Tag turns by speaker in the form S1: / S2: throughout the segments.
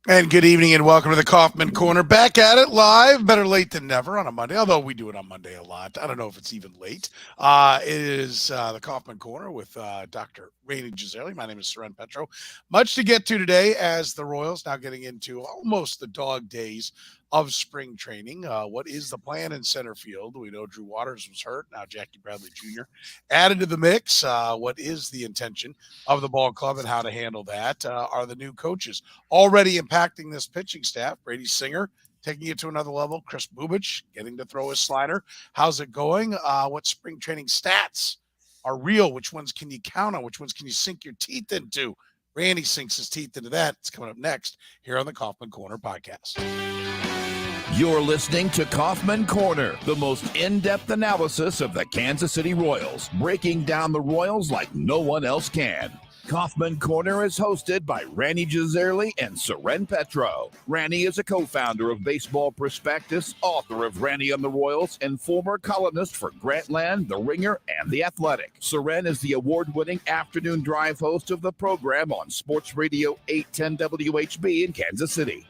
S1: And good evening and welcome to the Kaufman Corner. Back at it live, better late than never on a Monday, although we do it on Monday a lot. I don't know if it's even late. It is the Kaufman Corner with Dr. Rany Jazayerli. My name is Soren Petro. Much to get to today as the Royals now getting into almost the dog days of spring training. What is the plan in center field? We know Drew Waters was hurt. Now Jackie Bradley Jr. added to the mix. What is the intention of the ball club and how to handle that? Are the new coaches already impacting this pitching staff? Brady Singer taking it to another level. Kris Bubic getting to throw his slider. How's it going? What spring training stats are real? Which ones can you count on? Which ones can you sink your teeth into? Randy sinks his teeth into that. It's coming up next here on the Kaufman Corner podcast.
S2: You're listening to Kaufman Corner, the most in-depth analysis of the Kansas City Royals, breaking down the Royals like no one else can. Kaufman Corner is hosted by Rany Jazayerli and Soren Petro. Rany is a co-founder of Baseball Prospectus, author of Rany on the Royals, and former columnist for Grantland, The Ringer, and The Athletic. Soren is the award-winning afternoon drive host of the program on Sports Radio 810 WHB in Kansas City.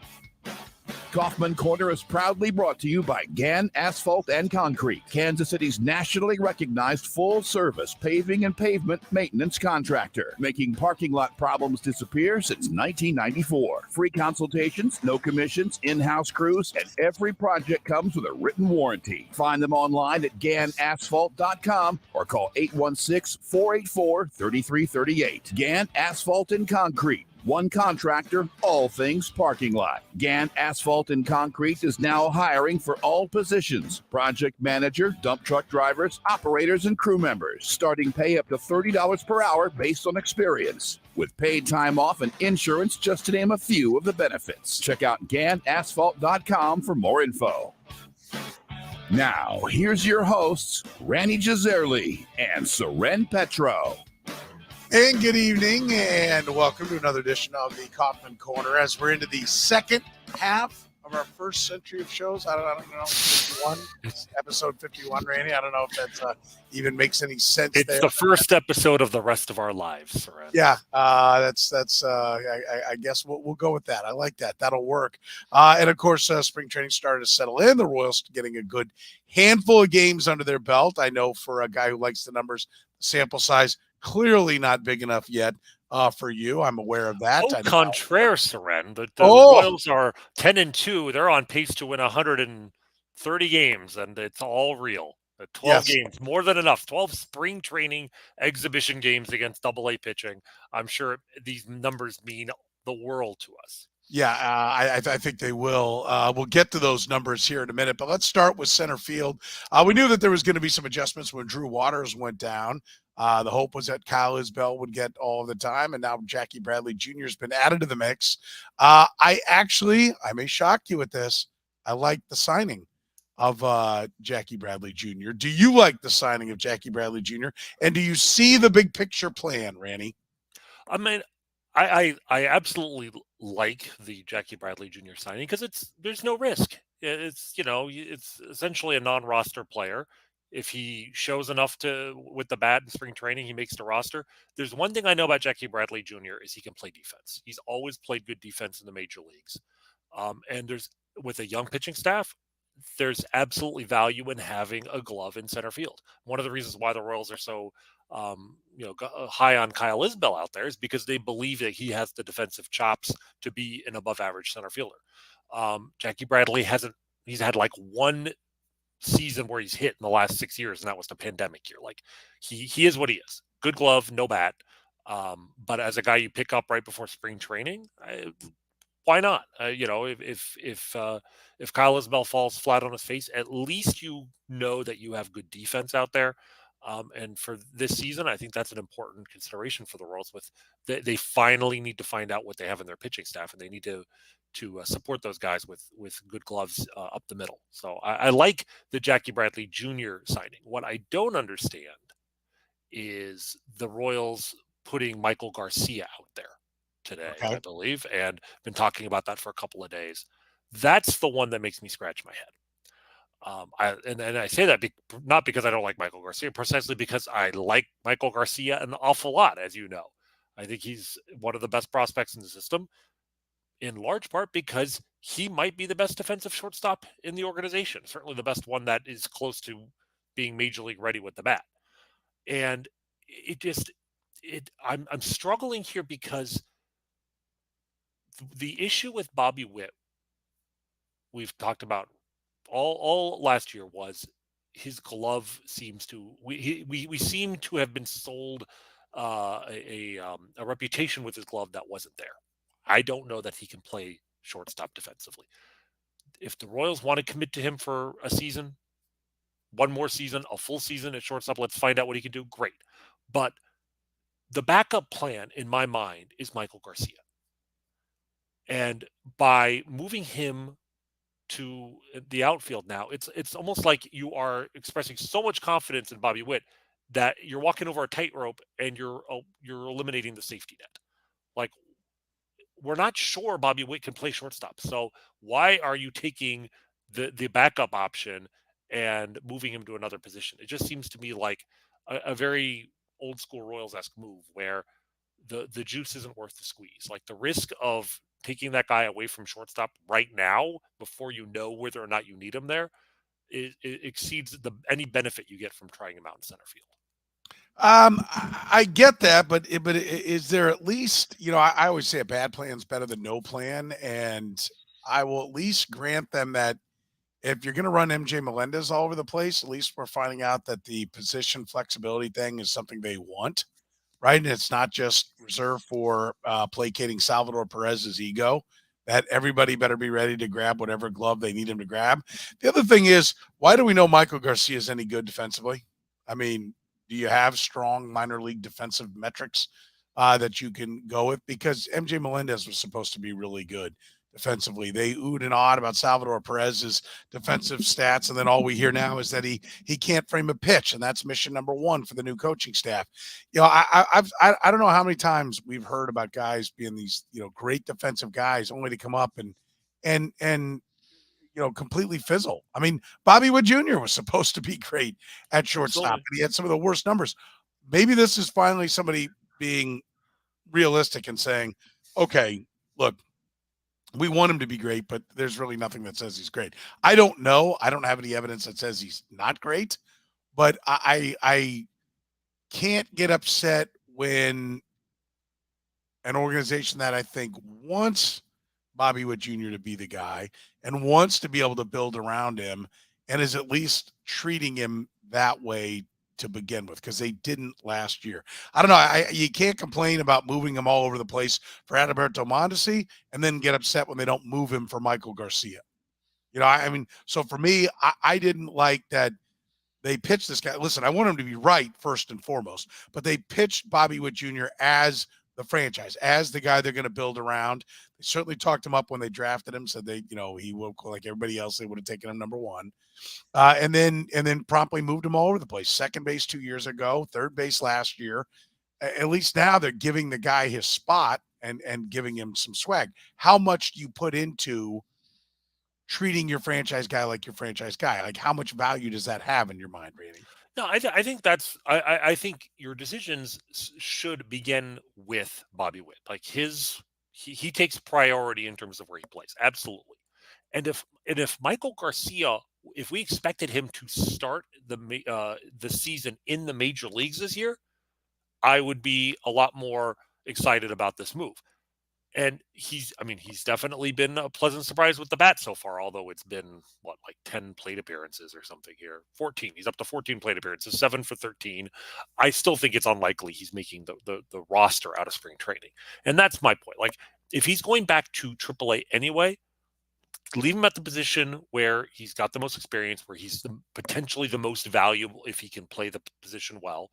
S2: Kaufman Corner is proudly brought to you by Gann Asphalt and Concrete, Kansas City's nationally recognized full-service paving and pavement maintenance contractor, making parking lot problems disappear since 1994. Free consultations, no commissions, in-house crews, and every project comes with a written warranty. Find them online at GannAsphalt.com or call 816-484-3338. Gann Asphalt and Concrete. One contractor, all things parking lot. Gann Asphalt and Concrete is now hiring for all positions: project manager, dump truck drivers, operators, and crew members. Starting pay up to $30 per hour based on experience, with paid time off and insurance, just to name a few of the benefits. Check out GannAsphalt.com for more info. Now, here's your hosts, Rany Jazayerli and Soren Petro.
S1: And good evening, and welcome to another edition of the Kaufman Corner as we're into the second half of our first century of shows. I don't know, 51, episode 51, Randy. I don't know if that even makes any sense.
S3: It's the first episode of the rest of our lives, Soren.
S1: Yeah, I guess we'll go with that. I like that. That'll work. And of course, spring training started to settle in. The Royals getting a good handful of games under their belt. I know for a guy who likes the numbers, sample size clearly not big enough yet for you. I'm aware of that.
S3: Au contraire, Soren. The Royals are 10-2. They're on pace to win 130 games, and it's all real. 12 games, more than enough. 12 spring training exhibition games against AA pitching. I'm sure these numbers mean the world to us.
S1: Yeah, I think they will. We'll get to those numbers here in a minute, but let's start with center field. We knew that there was going to be some adjustments when Drew Waters went down. The hope was that Kyle Isbell would get all of the time, and now Jackie Bradley Jr. has been added to the mix. I may shock you with this. I like the signing of Jackie Bradley Jr. Do you like the signing of Jackie Bradley Jr.? And do you see the big picture plan, Rany?
S3: I mean, I absolutely like the Jackie Bradley Jr. signing because there's no risk. It's essentially a non-roster player. If he shows enough with the bat in spring training, he makes the roster. There's one thing I know about Jackie Bradley Jr. is he can play defense. He's always played good defense in the major leagues. And with a young pitching staff, there's absolutely value in having a glove in center field. One of the reasons why the Royals are so high on Kyle Isbell out there is because they believe that he has the defensive chops to be an above average center fielder. Jackie Bradley he's had like one season where he's hit in the last 6 years, and that was the pandemic year. Like he is what he is. Good glove, no bat. But as a guy you pick up right before spring training, why not? If Kyle Isbell falls flat on his face, at least you know that you have good defense out there. And for this season, I think that's an important consideration for the Royals. They finally need to find out what they have in their pitching staff, and they need to support those guys with good gloves up the middle. So I like the Jackie Bradley Jr. signing. What I don't understand is the Royals putting Michael Garcia out there today, I believe, and been talking about that for a couple of days. That's the one that makes me scratch my head. I say that not because I don't like Michael Garcia, precisely because I like Michael Garcia an awful lot, as you know. I think he's one of the best prospects in the system. in large part because he might be the best defensive shortstop in the organization, certainly the best one that is close to being major league ready with the bat. And I'm struggling here because the issue with Bobby Witt, we've talked about all last year, was his glove seems to we seem to have been sold a reputation with his glove that wasn't there. I don't know that he can play shortstop defensively. If the Royals want to commit to him for a season, one more season, a full season at shortstop, let's find out what he can do. Great. But the backup plan in my mind is Michael Garcia. And by moving him to the outfield now, it's almost like you are expressing so much confidence in Bobby Witt that you're walking over a tightrope and you're eliminating the safety net. Like, we're not sure Bobby Witt can play shortstop. So why are you taking the backup option and moving him to another position? It just seems to me like a very old school Royals-esque move where the juice isn't worth the squeeze. Like, the risk of taking that guy away from shortstop right now before you know whether or not you need him there, it exceeds any benefit you get from trying him out in center field.
S1: I get that, but is there at least, I always say a bad plan is better than no plan, and I will at least grant them that if you're going to run MJ Melendez all over the place, at least we're finding out that the position flexibility thing is something they want, right? And it's not just reserved for placating Salvador Perez's ego, that everybody better be ready to grab whatever glove they need him to grab. The other thing is, why do we know Michael Garcia is any good defensively? I mean, do you have strong minor league defensive metrics that you can go with? Because MJ Melendez was supposed to be really good defensively. They oohed and awed about Salvador Perez's defensive stats, and then all we hear now is that he can't frame a pitch, and that's mission number one for the new coaching staff. I don't know how many times we've heard about guys being these great defensive guys only to come up and completely fizzle. I mean, Bobby Wood Jr. was supposed to be great at shortstop, and he had some of the worst numbers. Maybe this is finally somebody being realistic and saying, okay, look, we want him to be great, but there's really nothing that says he's great. I don't know. I don't have any evidence that says he's not great, but I can't get upset when an organization that I think wants Bobby Witt Jr. to be the guy and wants to be able to build around him and is at least treating him that way to begin with, because they didn't last year. I don't know. You can't complain about moving him all over the place for Adalberto Mondesi and then get upset when they don't move him for Michael Garcia. So for me, I didn't like that they pitched this guy. Listen, I want him to be right first and foremost, but they pitched Bobby Witt Jr. as the franchise, as the guy they're going to build around. They certainly talked him up when they drafted him, said he would, like everybody else, they would have taken him number one. And then promptly moved him all over the place. Second base 2 years ago, third base last year. At least now they're giving the guy his spot and giving him some swag. How much do you put into treating your franchise guy like your franchise guy? Like, how much value does that have in your mind, Rany?
S3: No, I think that's I think your decisions should begin with Bobby Witt. Like, he takes priority in terms of where he plays. Absolutely. And if Michael Garcia, if we expected him to start the season in the major leagues this year, I would be a lot more excited about this move. And he's definitely been a pleasant surprise with the bat so far, although it's been, like 10 plate appearances or something here. 14. He's up to 14 plate appearances, 7 for 13. I still think it's unlikely he's making the roster out of spring training. And that's my point. Like, if he's going back to AAA anyway, leave him at the position where he's got the most experience, where he's potentially the most valuable if he can play the position well.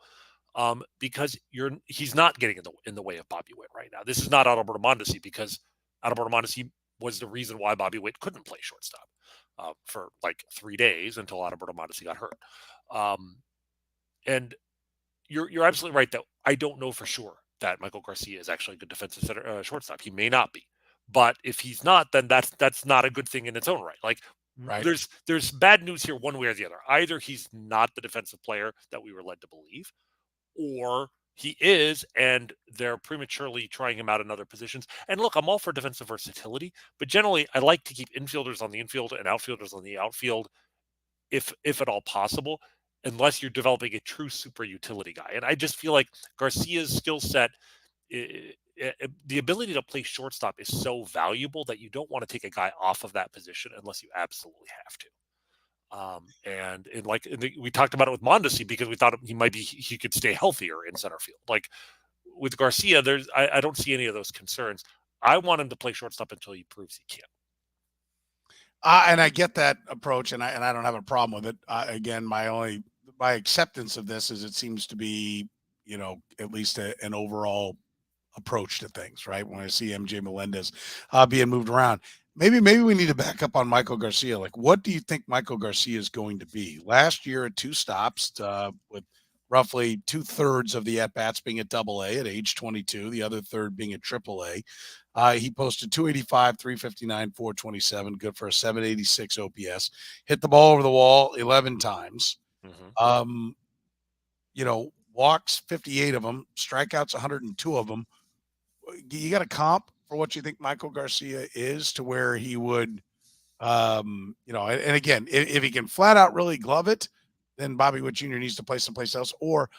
S3: Because he's not getting in the way of Bobby Witt right now. This is not Adalberto Mondesi, because Adalberto Mondesi was the reason why Bobby Witt couldn't play shortstop for like 3 days until Adalberto Mondesi got hurt. And you're absolutely right that I don't know for sure that Michael Garcia is actually a good defensive shortstop. He may not be, but if he's not, then that's not a good thing in its own right. Like,
S1: right.
S3: There's bad news here one way or the other. Either he's not the defensive player that we were led to believe, or He is, and they're prematurely trying him out in other positions. And look, I'm all for defensive versatility, but generally I like to keep infielders on the infield and outfielders on the outfield if at all possible, unless you're developing a true super utility guy. And I just feel like Garcia's skill set, the ability to play shortstop is so valuable that you don't want to take a guy off of that position unless you absolutely have to. We talked about it with Mondesi because we thought he could stay healthier in center field. Like with Garcia, I don't see any of those concerns. I want him to play shortstop until he proves he can.
S1: And I get that approach, and I don't have a problem with it. Again, my acceptance of this is it seems to be, at least an overall approach to things, right? When I see MJ Melendez being moved around, maybe we need to back up on Michael Garcia. Like, what do you think Michael Garcia is going to be? Last year at 2 stops, with roughly 2/3 of the at-bats being at Double-A at age 22, the other third being at Triple-A. He posted 285, 359, 427, good for a 786 OPS. Hit the ball over the wall 11 times. Mm-hmm. Walks 58 of them, strikeouts 102 of them. You got a comp for what you think Michael Garcia is to where he would, and again, if he can flat out really glove it, then Bobby Witt Jr. needs to play someplace else, or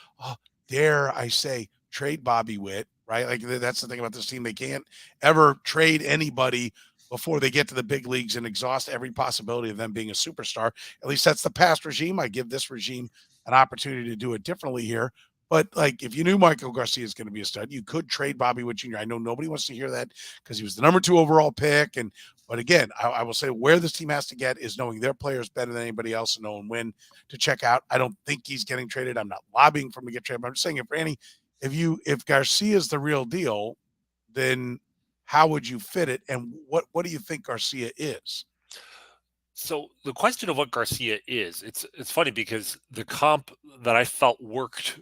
S1: dare I say, trade Bobby Witt, right? Like that's the thing about this team. They can't ever trade anybody before they get to the big leagues and exhaust every possibility of them being a superstar. At least that's the past regime. I give this regime an opportunity to do it differently here. But like, if you knew Michael Garcia is going to be a stud, you could trade Bobby Witt Jr. I know nobody wants to hear that because he was the number 2 overall pick. But again, I will say where this team has to get is knowing their players better than anybody else and knowing when to check out. I don't think he's getting traded. I'm not lobbying for him to get traded. But I'm just saying, if Garcia is the real deal, then how would you fit it? And what do you think Garcia is?
S3: So the question of what Garcia is, it's funny because the comp that I felt worked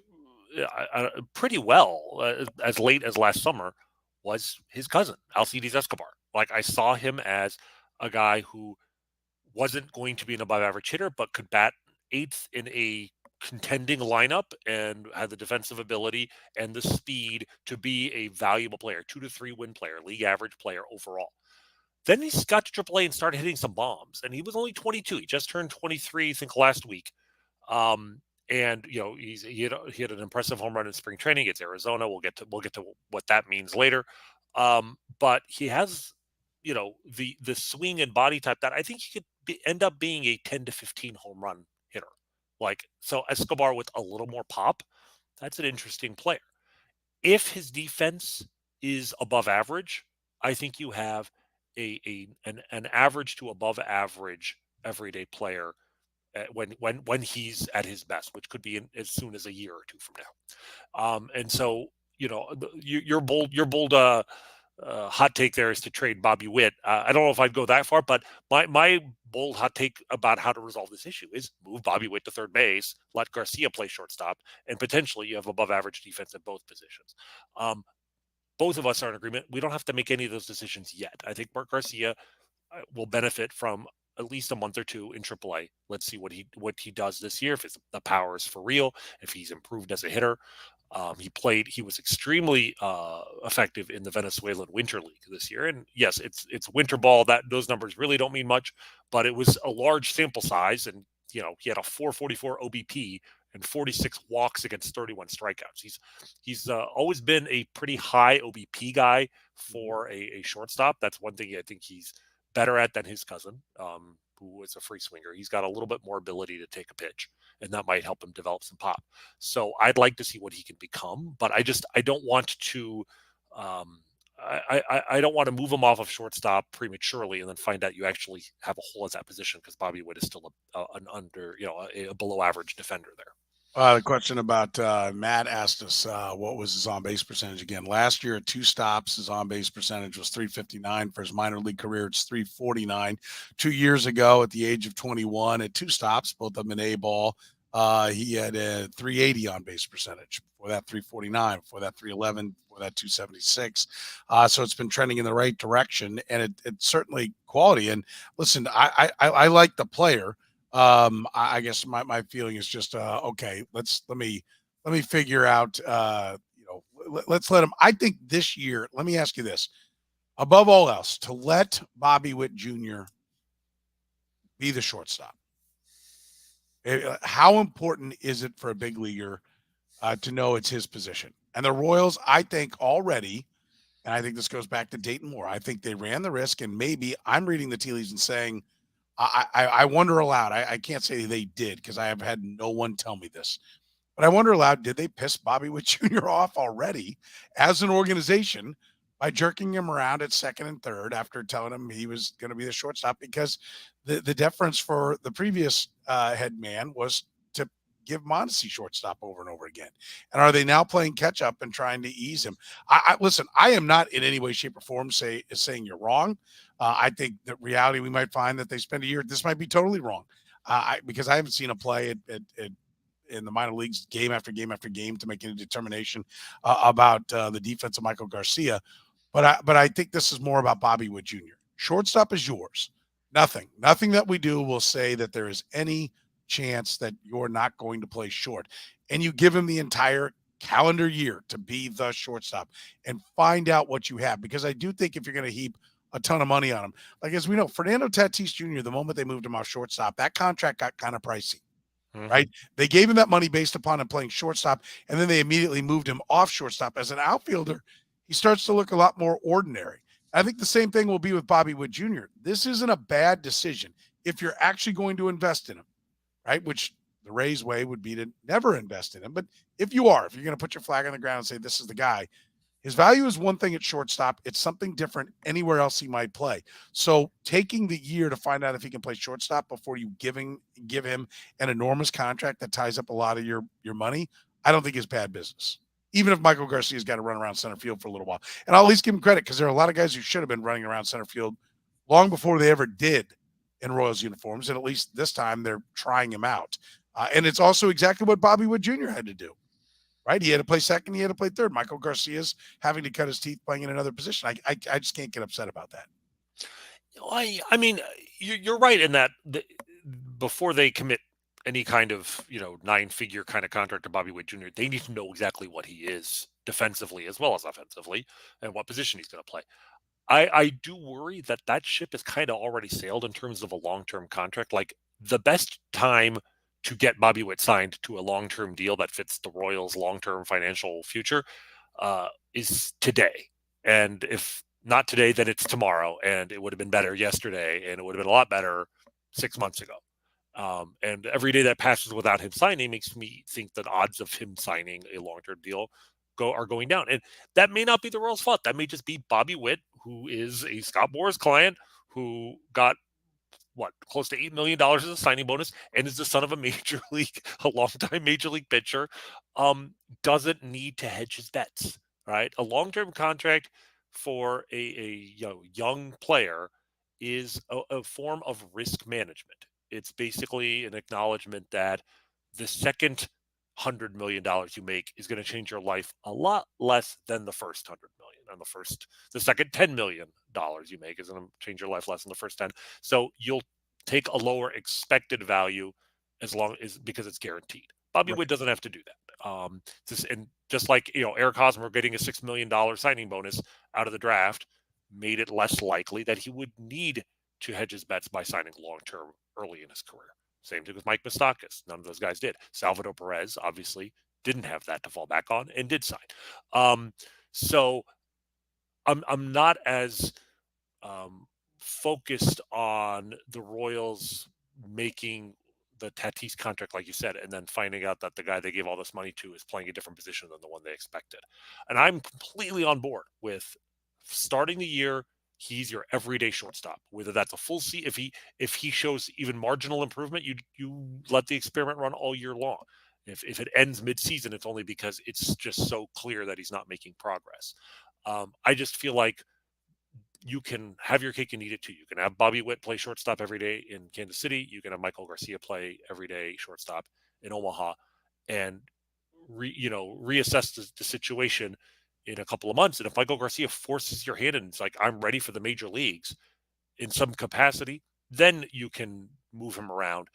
S3: pretty well as late as last summer was his cousin, Alcides Escobar. Like, I saw him as a guy who wasn't going to be an above average hitter, but could bat 8th in a contending lineup and had the defensive ability and the speed to be a valuable player, 2 to 3 win player, league average player overall. Then he got to AAA and started hitting some bombs, and he was only 22. He just turned 23, I think, last week. And he had an impressive home run in spring training. It's Arizona. We'll get to what that means later. But he has, the swing and body type that I think he could end up being a 10 to 15 home run hitter. Like, so Escobar with a little more pop, that's an interesting player. If his defense is above average, I think you have an average to above average everyday player when he's at his best, which could be as soon as a year or 2 from now. And so, your bold hot take there is to trade Bobby Witt. I don't know if I'd go that far, but my bold hot take about how to resolve this issue is move Bobby Witt to third base, let Garcia play shortstop, and potentially you have above average defense at both positions. Both of us are in agreement. We don't have to make any of those decisions yet. I think Mark Garcia will benefit from at least a month or 2 in AAA. Let's see what he does this year. If the power is for real, if he's improved as a hitter. He was extremely effective in the Venezuelan Winter League this year. And yes, it's winter ball. Those numbers really don't mean much, but it was a large sample size. And, he had a 444 OBP and 46 walks against 31 strikeouts. He's always been a pretty high OBP guy for a shortstop. That's one thing I think he's better at than his cousin, who was a free swinger. He's got a little bit more ability to take a pitch, and that might help him develop some pop. So I'd like to see what he can become, but I don't want to I don't want to move him off of shortstop prematurely and then find out you actually have a hole at that position because Bobby Witt is still a below average defender there.
S1: The question about Matt asked us what was his on-base percentage again. Last year at 2 stops, his on-base percentage was .359. For his minor league career, it's .349. 2 years ago, at the age of 21, at 2 stops, both of them in A-ball, he had a .380 on-base percentage. Before that, .349. Before that, .311. Before that, .276. So it's been trending in the right direction, and it's certainly quality. And listen, I like the player. I guess my feeling is just okay. Let me figure out let's let him. I think this year, let me ask you this. Above all else, to let Bobby Witt Jr. be the shortstop. How important is it for a big leaguer to know it's his position? And the Royals, I think already, and I think this goes back to Dayton Moore, I think they ran the risk, and maybe I'm reading the tea leaves and saying, I wonder aloud. I can't say they did because I have had no one tell me this. But I wonder aloud, did they piss Bobby Witt Jr. off already as an organization by jerking him around at second and third after telling him he was going to be the shortstop? Because the deference for the previous head man was to give Mondesi shortstop over and over again. And are they now playing catch up and trying to ease him? Listen, I am not in any way, shape, or form saying you're wrong. I think that reality, we might find that they spend a year. This might be totally wrong because I haven't seen a play in the minor leagues game after game after game to make any determination about the defense of Michael Garcia. But I think this is more about Bobby Witt Jr. Shortstop is yours. Nothing that we do will say that there is any chance that you're not going to play short. And you give him the entire calendar year to be the shortstop and find out what you have. Because I do think if you're going to heap a ton of money on him, like as we know, Fernando Tatis Jr., the moment they moved him off shortstop, that contract got kind of pricey. Right? They gave him that money based upon him playing shortstop, and then they immediately moved him off shortstop. As an outfielder, he starts to look a lot more ordinary. I think the same thing will be with Bobby Witt Jr. This isn't a bad decision if you're actually going to invest in him, right? Which the Rays way would be to never invest in him. But if you're going to put your flag on the ground and say, this is the guy, his value is one thing at shortstop. It's something different anywhere else he might play. So taking the year to find out if he can play shortstop before you give him an enormous contract that ties up a lot of your money, I don't think is bad business. Even if Michael Garcia's got to run around center field for a little while. And I'll at least give him credit because there are a lot of guys who should have been running around center field long before they ever did in Royals uniforms. And at least this time they're trying him out. And it's also exactly what Bobby Witt Jr. had to do. Right? He had to play second. He had to play third. Michael Garcia's having to cut his teeth playing in another position. I just can't get upset about that.
S3: I mean, you're right in that before they commit any kind of, 9-figure kind of contract to Bobby Witt Jr., they need to know exactly what he is defensively as well as offensively and what position he's going to play. I do worry that ship is kind of already sailed in terms of a long-term contract. Like the best time to get Bobby Witt signed to a long-term deal that fits the Royals' long-term financial future is today. And if not today, then it's tomorrow. And it would have been better yesterday, and it would have been a lot better 6 months ago. And every day that passes without him signing makes me think that odds of him signing a long-term deal are going down. And that may not be the Royals' fault. That may just be Bobby Witt, who is a Scott Boras client, who got close to $8 million as a signing bonus, and is the son of a longtime major league pitcher, doesn't need to hedge his bets, right? A long-term contract for a young player is a form of risk management. It's basically an acknowledgement that the second $100 million you make is going to change your life a lot less than the first $100 million, and the second $10 million you make is going to change your life less than the first 10. So you'll take a lower expected value because it's guaranteed. Bobby Witt doesn't have to do that. Just like Eric Hosmer getting a $6 million signing bonus out of the draft made it less likely that he would need to hedge his bets by signing long term early in his career. Same thing with Mike Moustakas. None of those guys did. Salvador Perez obviously didn't have that to fall back on and did sign. So I'm not as focused on the Royals making the Tatis contract, like you said, and then finding out that the guy they gave all this money to is playing a different position than the one they expected. And I'm completely on board with starting the year. He's your everyday shortstop, whether that's a full season. If he shows even marginal improvement, you let the experiment run all year long. If it ends mid-season, it's only because it's just so clear that he's not making progress. I just feel like you can have your cake and eat it too. You can have Bobby Witt play shortstop every day in Kansas City. You can have Michael Garcia play every day shortstop in Omaha, and reassess the situation in a couple of months. And if Michael Garcia forces your hand and it's like, I'm ready for the major leagues in some capacity, then you can move him around.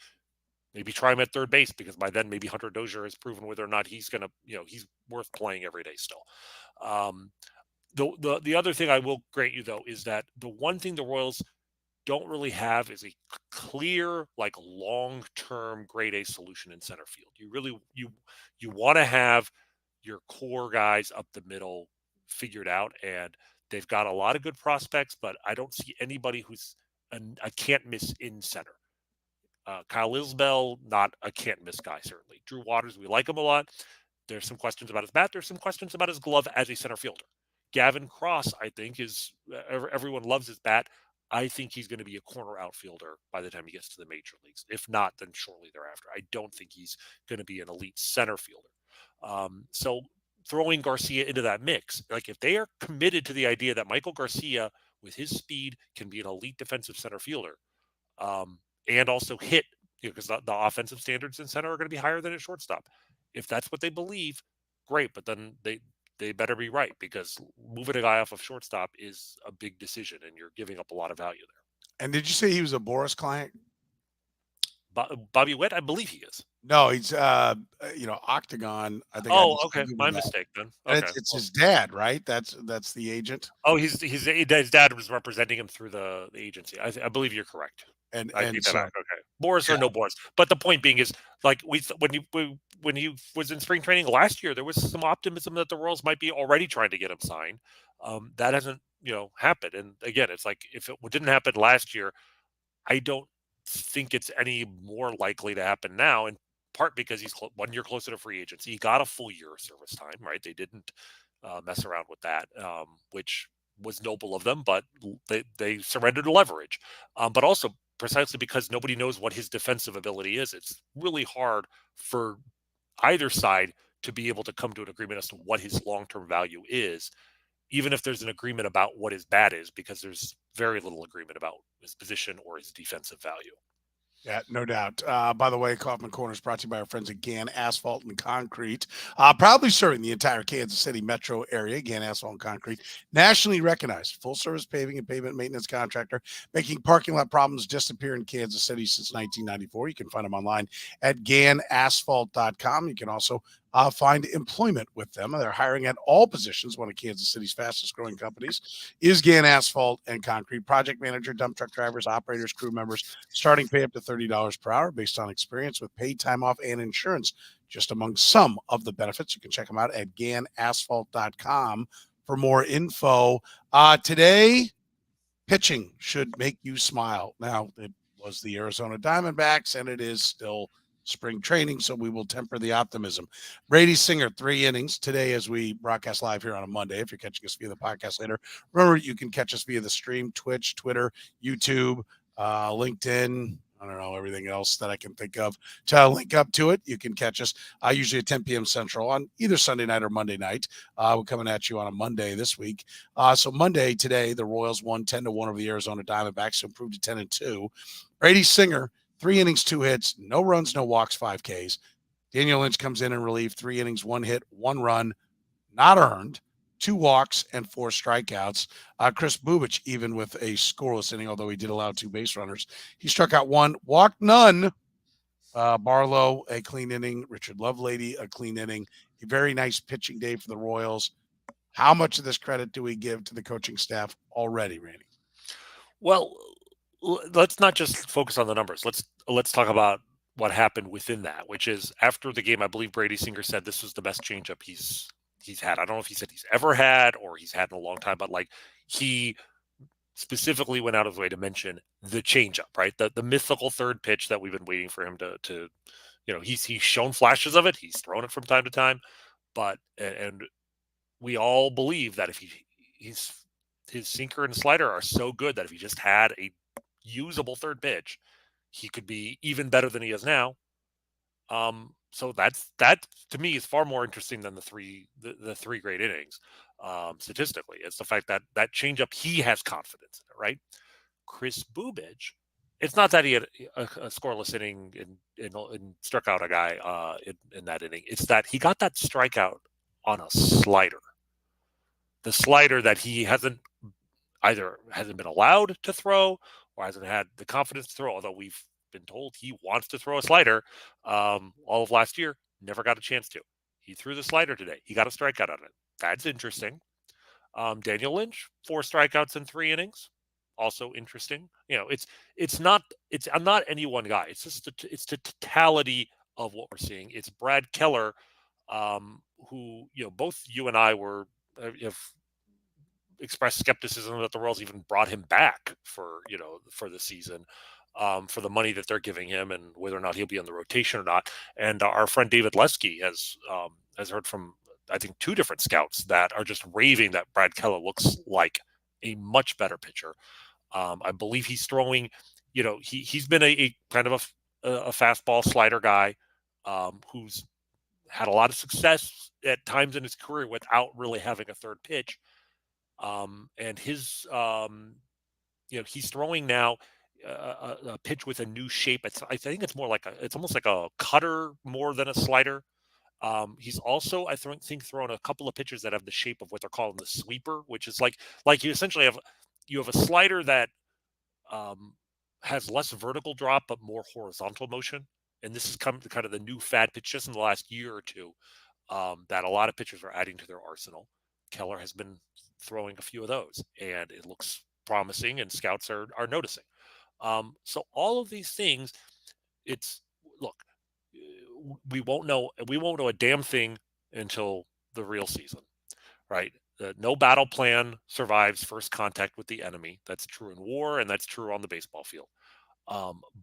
S3: Maybe try him at third base, because by then maybe Hunter Dozier has proven whether or not he's going to, he's worth playing every day still. The other thing I will grant you, though, is that the one thing the Royals don't really have is a clear, like, long-term grade A solution in center field. You want to have your core guys up the middle figured out, and they've got a lot of good prospects, but I don't see anybody who's a can't miss in center. Kyle Isbell, not a can't miss guy, certainly. Drew Waters, we like him a lot. There's some questions about his bat. There's some questions about his glove as a center fielder. Gavin Cross, I think, is everyone loves his bat. I think he's going to be a corner outfielder by the time he gets to the major leagues. If not, then shortly thereafter. I don't think he's going to be an elite center fielder. So throwing Garcia into that mix, like, if they are committed to the idea that Michael Garcia, with his speed, can be an elite defensive center fielder, and also hit, because the offensive standards in center are going to be higher than at shortstop. If that's what they believe, great. But then they better be right, because moving a guy off of shortstop is a big decision, and you're giving up a lot of value there.
S1: And did you say he was a Boris client?
S3: Bobby Witt, I believe he is.
S1: No, he's Octagon. I think.
S3: Oh, okay, my mistake then. Okay,
S1: it's his dad, right? That's the agent.
S3: Oh, his dad was representing him through the agency. I believe you're correct.
S1: And
S3: so, okay, Boris or no Boris. But the point being is, like, when he was in spring training last year, there was some optimism that the Royals might be already trying to get him signed. That hasn't happened. And again, it's like, if it didn't happen last year, I don't think it's any more likely to happen now. In part because he's 1 year closer to free agency. He got a full year of service time, right? They didn't mess around with that, which was noble of them, but they surrendered leverage. But also, precisely because nobody knows what his defensive ability is, it's really hard for either side to be able to come to an agreement as to what his long-term value is, even if there's an agreement about what his bat is, because there's very little agreement about his position or his defensive value.
S1: Yeah, no doubt. By the way, Kaufman Corner is brought to you by our friends at Gann Asphalt and Concrete, proudly serving the entire Kansas City metro area. Gann Asphalt and Concrete, nationally recognized full-service paving and pavement maintenance contractor, making parking lot problems disappear in Kansas City since 1994. You can find them online at GannAsphalt.com. You can also find employment with them. They're hiring at all positions. One of Kansas City's fastest growing companies is Gann Asphalt and Concrete. Project manager, dump truck drivers, operators, crew members, starting pay up to $30 per hour based on experience, with paid time off and insurance, just among some of the benefits. You can check them out at GannAsphalt.com for more info. Today, pitching should make you smile. Now, it was the Arizona Diamondbacks, and it is still spring training, so we will temper the optimism. Brady Singer, 3 innings today as we broadcast live here on a Monday. If you're catching us via the podcast later, remember, you can catch us via the stream, Twitch, Twitter, YouTube, LinkedIn, I don't know, everything else that I can think of to link up to it. You can catch us usually at 10 p.m. Central on either Sunday night or Monday night. We're coming at you on a Monday this week. So Monday today, the Royals won 10-1 over the Arizona Diamondbacks, so improved to 10-2. Brady Singer, 3 innings, 2 hits, no runs, no walks, 5 Ks. Daniel Lynch comes in relief, 3 innings, 1 hit, 1 run, not earned, 2 walks, and 4 strikeouts. Kris Bubic, even with a scoreless inning, although he did allow 2 base runners, he struck out 1, walked none. Barlow, a clean inning. Richard Lovelady, a clean inning. A very nice pitching day for the Royals. How much of this credit do we give to the coaching staff already, Randy?
S3: Well, let's not just focus on the numbers. Let's talk about what happened within that, which is, after the game, I believe Brady Singer said this was the best changeup he's had. I don't know if he said he's ever had or he's had in a long time, but, like, he specifically went out of his way to mention the changeup, right? The mythical third pitch that we've been waiting for him to he's shown flashes of it. He's thrown it from time to time, but and we all believe that if his sinker and slider are so good that if he just had a usable third pitch, he could be even better than he is now. So that to me is far more interesting than the three great innings. Statistically, it's the fact that changeup, he has confidence in it, right? Kris Bubic, it's not that he had a scoreless inning and struck out a guy in that inning. It's that he got that strikeout on a slider. The slider that he either hasn't been allowed to throw or hasn't had the confidence to throw, although we've been told he wants to throw a slider all of last year, never got a chance to. He threw the slider today. He got a strikeout on it. That's interesting. Daniel Lynch, 4 strikeouts in 3 innings. Also interesting. I'm not any one guy. It's just it's the totality of what we're seeing. It's Brad Keller, who both you and I were have expressed skepticism that the Royals even brought him back for the season, for the money that they're giving him and whether or not he'll be on the rotation or not. And our friend David Lesky has heard from, I think, 2 different scouts that are just raving that Brad Keller looks like a much better pitcher. I believe he's throwing, he's been a kind of a fastball slider guy, who's had a lot of success at times in his career without really having a third pitch. And his, he's throwing now a pitch with a new shape. I think it's more like it's almost like a cutter more than a slider. He's also, I think, thrown a couple of pitches that have the shape of what they're calling the sweeper, which is like you essentially have a slider that has less vertical drop but more horizontal motion. And this is kind of the new fad pitch just in the last year or two, that a lot of pitchers are adding to their arsenal. Keller has been throwing a few of those, and it looks promising, and scouts are noticing. So all of these things, we won't know a damn thing until the real season, right? No battle plan survives first contact with the enemy. That's true in war, and that's true on the baseball field.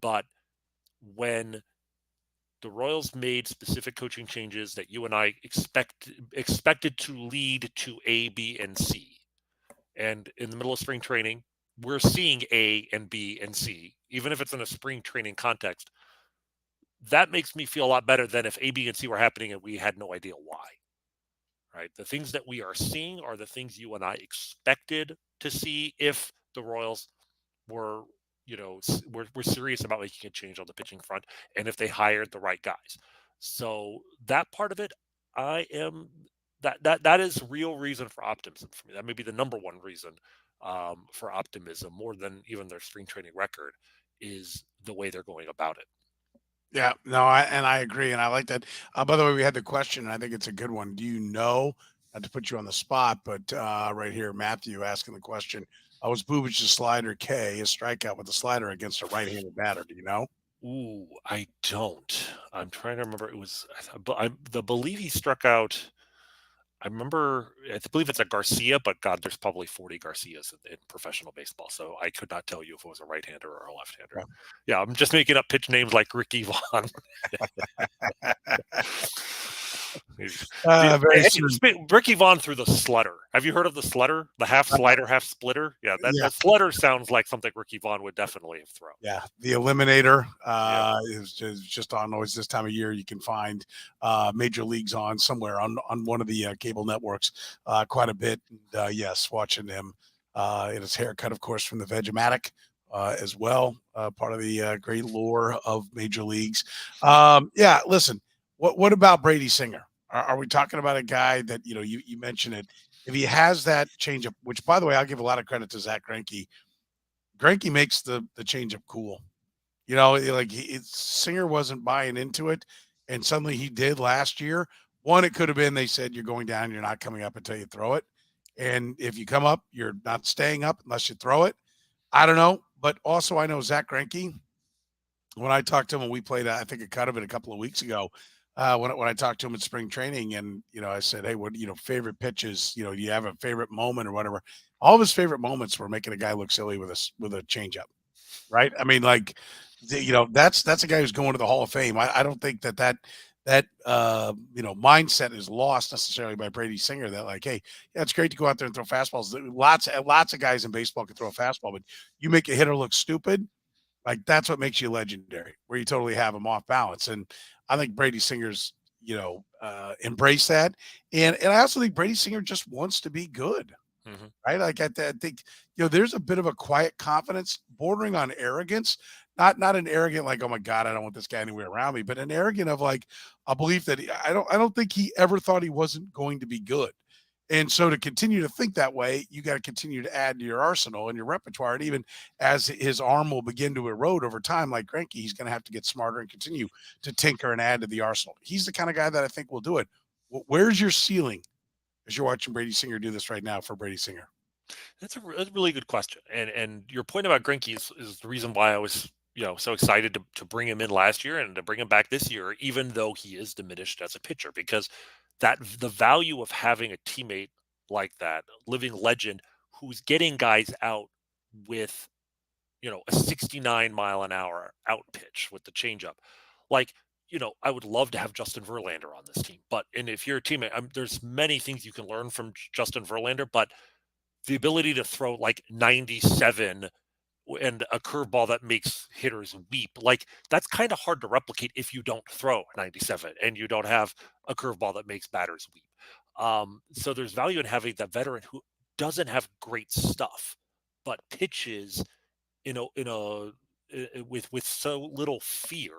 S3: But when the Royals made specific coaching changes that you and I expected to lead to A, B, and C, and in the middle of spring training, we're seeing A and B and C, even if it's in a spring training context. That makes me feel a lot better than if A, B, and C were happening and we had no idea why. Right? The things that we are seeing are the things you and I expected to see if the Royals were, we're serious about making a change on the pitching front, and if they hired the right guys. So that part of it, that is real reason for optimism for me. That may be the number one reason for optimism, more than even their spring training record, is the way they're going about it.
S1: Yeah, no, I agree, and I like that. By the way, we had the question, and I think it's a good one. Do you know, not to put you on the spot, but right here, Matthew asking the question, was Bubic's slider K a strikeout with the slider against a right-handed batter? Do you know?
S3: Ooh, I don't. I'm trying to remember. It was, I believe he struck out. I believe it's a Garcia, but God, there's probably 40 Garcias in professional baseball, so I could not tell you if it was a right-hander or a left-hander.
S1: Yeah.
S3: Yeah, I'm just making up pitch names like Ricky Vaughn. Ricky Vaughn threw the slutter. Have you heard of the slutter? The half slider, half splitter? Yeah, that slutter sounds like something Ricky Vaughn would definitely have thrown.
S1: Yeah, the Eliminator is just on always this time of year. You can find Major Leagues on somewhere on one of the cable networks quite a bit. And, yes, watching him in his haircut, of course, from the Vegematic as well, part of the great lore of Major Leagues. Yeah, listen, what about Brady Singer? Are we talking about a guy that, you mentioned it, if he has that changeup, which, by the way, I'll give a lot of credit to Zach Greinke. Greinke makes the changeup cool. Singer wasn't buying into it, and suddenly he did last year. One, it could have been they said you're going down, you're not coming up until you throw it. And if you come up, you're not staying up unless you throw it. I don't know. But also I know Zach Greinke, when I talked to him, when we played, I think, a cut of it a couple of weeks ago, when I talked to him in spring training, and, I said, hey, what, favorite pitches, do you have a favorite moment or whatever? All of his favorite moments were making a guy look silly with a changeup, right? I mean, that's a guy who's going to the Hall of Fame. I don't think that mindset is lost necessarily by Brady Singer, that hey, yeah, it's great to go out there and throw fastballs. Lots of guys in baseball can throw a fastball, but you make a hitter look stupid. That's what makes you legendary, where you totally have them off balance. And I think Brady Singer's, embrace that. And I also think Brady Singer just wants to be good, right? I think, there's a bit of a quiet confidence bordering on arrogance, not an arrogant, oh my God, I don't want this guy anywhere around me, but an arrogant of a belief that I don't think he ever thought he wasn't going to be good. And so to continue to think that way, you got to continue to add to your arsenal and your repertoire. And even as his arm will begin to erode over time, like Greinke, he's going to have to get smarter and continue to tinker and add to the arsenal. He's the kind of guy that I think will do it. Where's your ceiling as you're watching Brady Singer do this right now for Brady Singer?
S3: That's a really good question. And your point about Greinke is the reason why I was so excited to bring him in last year and to bring him back this year, even though he is diminished as a pitcher, because the value of having a teammate like that, living legend, who's getting guys out with a 69 mile an hour out pitch with the changeup. Like, I would love to have Justin Verlander on this team, and if you're a teammate, there's many things you can learn from Justin Verlander, but the ability to throw like 97 and a curveball that makes hitters weep, like that's kind of hard to replicate if you don't throw 97 and you don't have a curveball that makes batters weep. So there's value in having that veteran who doesn't have great stuff, but pitches with so little fear.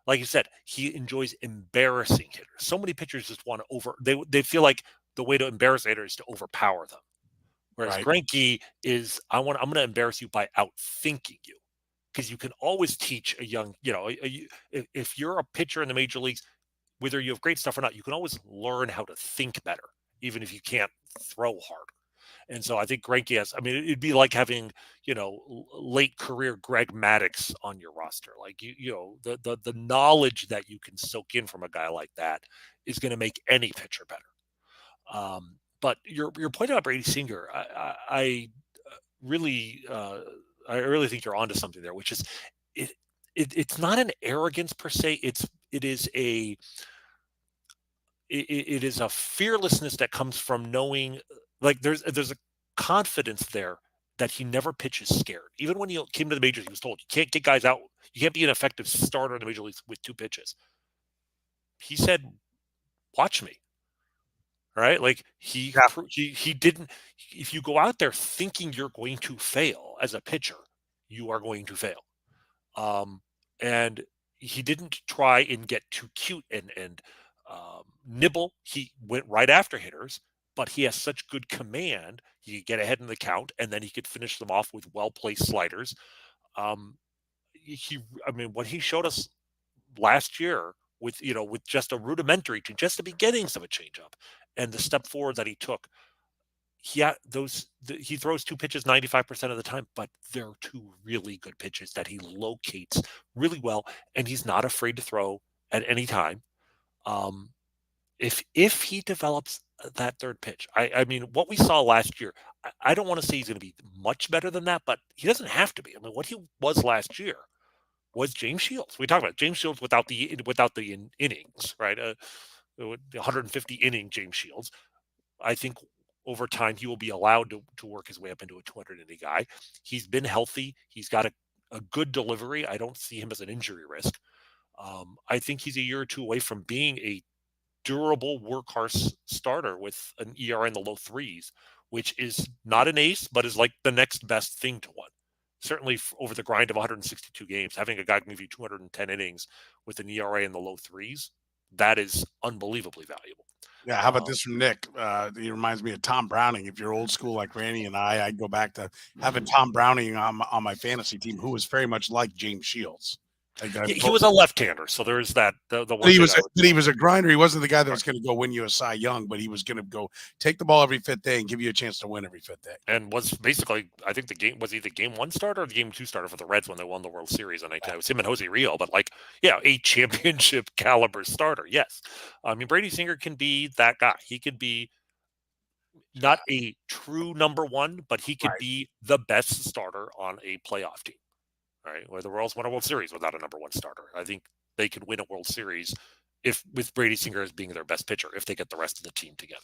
S3: Like you said, he enjoys embarrassing hitters. So many pitchers just want to they feel like the way to embarrass a hitter is to overpower them. Whereas
S1: Right.
S3: Greinke is, I'm going to embarrass you by outthinking you, because you can always teach a young, if you're a pitcher in the major leagues, whether you have great stuff or not, you can always learn how to think better, even if you can't throw harder. And so I think Greinke it'd be like having, late career Greg Maddux on your roster. Like, the knowledge that you can soak in from a guy like that is going to make any pitcher better. But your point about Brady Singer, I really think you're onto something there, which is it's not an arrogance per se. It is a fearlessness that comes from knowing, like there's a confidence there that he never pitches scared. Even when he came to the majors, he was told you can't get guys out. You can't be an effective starter in the major leagues with 2 pitches. He said, "Watch me." Right? Like he didn't. If you go out there thinking you're going to fail as a pitcher, you are going to fail. And he didn't try and get too cute and nibble. He went right after hitters, but he has such good command. He could get ahead in the count, and then he could finish them off with well-placed sliders. What he showed us last year with just a rudimentary change, just the beginnings of a changeup, and the step forward that he took. He throws 2 pitches 95% of the time, but they're 2 really good pitches that he locates really well, and he's not afraid to throw at any time. If he develops that 3rd pitch, what we saw last year, I don't want to say he's going to be much better than that, but he doesn't have to be. What he was last year was James Shields. We talked about James Shields without the innings, right? 150 inning James Shields. I think over time he will be allowed to work his way up into a 200 inning guy. He's been healthy. He's got a good delivery. I don't see him as an injury risk. I think he's a year or 2 away from being a durable workhorse starter with an ERA in the low 3s, which is not an ace, but is like the next best thing to one. Certainly over the grind of 162 games, having a guy give you 210 innings with an ERA in the low 3s, that is unbelievably valuable.
S1: Yeah, how about this from Nick? He reminds me of Tom Browning. If you're old school like Rany and I'd go back to having Tom Browning on my fantasy team, who was very much like James Shields.
S3: He was a left-hander, so there's that.
S1: He was a grinder. He wasn't the guy that was going to go win you a Cy Young, but he was going to go take the ball every 5th day and give you a chance to win every 5th day.
S3: And was basically, I think was he the game 1 starter or the game 2 starter for the Reds when they won the World Series in 19? It was him and Jose Rio, but a championship caliber starter. Yes, Brady Singer can be that guy. He could be not a true number 1, but he could be the best starter on a playoff team. Right, where the Royals won a World Series without a number 1 starter. I think they could win a World Series with Brady Singer as being their best pitcher if they get the rest of the team together.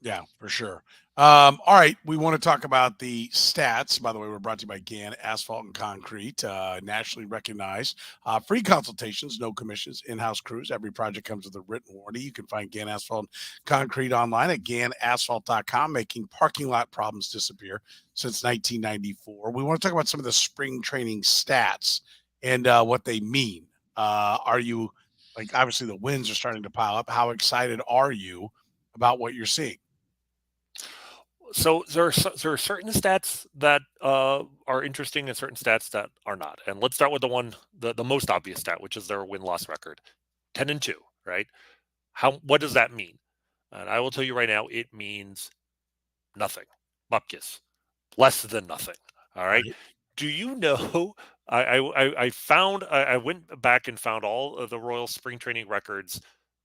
S1: Yeah, for sure. All right, we want to talk about the stats. By the way, we're brought to you by GAN Asphalt and Concrete, nationally recognized. Free consultations, no commissions, in-house crews. Every project comes with a written warranty. You can find GAN Asphalt and Concrete online at ganasphalt.com, making parking lot problems disappear since 1994. We want to talk about some of the spring training stats and what they mean. Are you, obviously the wins are starting to pile up. How excited are you about what you're seeing?
S3: So there are certain stats that are interesting and certain stats that are not. And let's start with the most obvious stat, which is their win-loss record, 10-2, right? What does that mean? And I will tell you right now, it means nothing. Bupkis, less than nothing. All right.
S1: Right.
S3: Do you know? I went back and found all of the Royal spring training records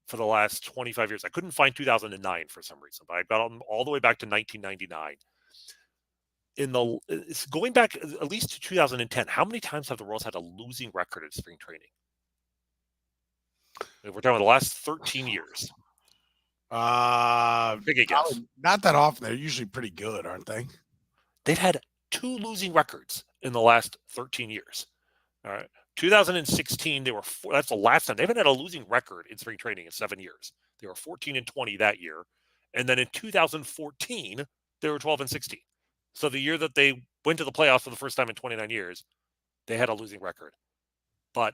S3: for the last 25 years. I couldn't find 2009 for some reason, but I got them all the way back to 1999. It's going back at least to 2010. How many times have the Royals had a losing record at spring training? We're talking about the last 13 years. Take a guess.
S1: Not that often. They're usually pretty good, aren't they?
S3: They've had 2 losing records in the last 13 years. All right. 2016, they were that's the last time. They haven't had a losing record in spring training in 7 years. They were 14-20 that year. And then in 2014, they were 12-16. So the year that they went to the playoffs for the first time in 29 years, they had a losing record. But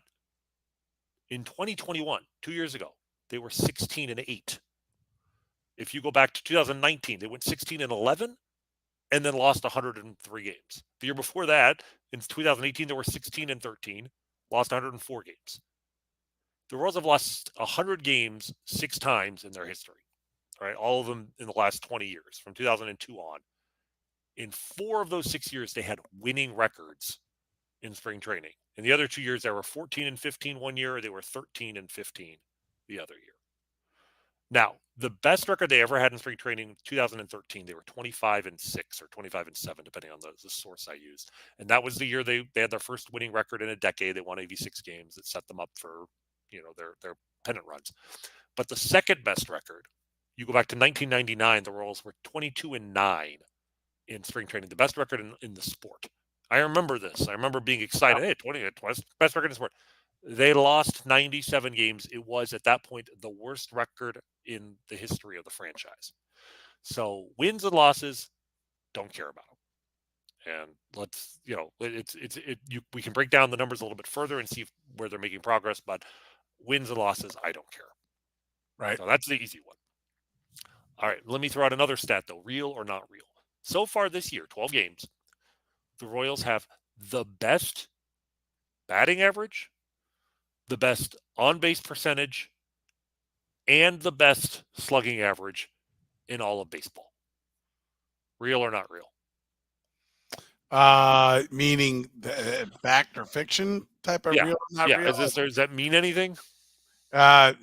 S3: in 2021, 2 years ago, they were 16-8. If you go back to 2019, they went 16-11 and then lost 103 games. The year before that, in 2018, they were 16-13, lost 104 games. The Royals have lost 100 games 6 times in their history, right? All of them in the last 20 years, from 2002 on. In 4 of those 6 years, they had winning records in spring training. In the other 2 years, they were 14-15 one year, they were 13-15 the other year. Now, the best record they ever had in spring training, 2013, they were 25-6 or 25-7, depending on the source I used. And that was the year they had their first winning record in a decade. They won 86 games that set them up for, their pennant runs. But the second best record, you go back to 1999, the Royals were 22-9 in spring training, the best record in the sport. I remember this. I remember being excited. Hey, 20, best record in the sport. They lost 97 games. It was, at that point, the worst record in the history of the franchise. So wins and losses, don't care about them. And let's, we can break down the numbers a little bit further and see where they're making progress. But wins and losses, I don't care.
S1: Right.
S3: So that's the easy one. All right, let me throw out another stat, though, real or not real. So far this year, 12 games, the Royals have the best batting average, the best on-base percentage, and the best slugging average in all of baseball. Real or not real?
S1: Meaning the fact or fiction type of real or not real?
S3: Does that mean anything?
S1: But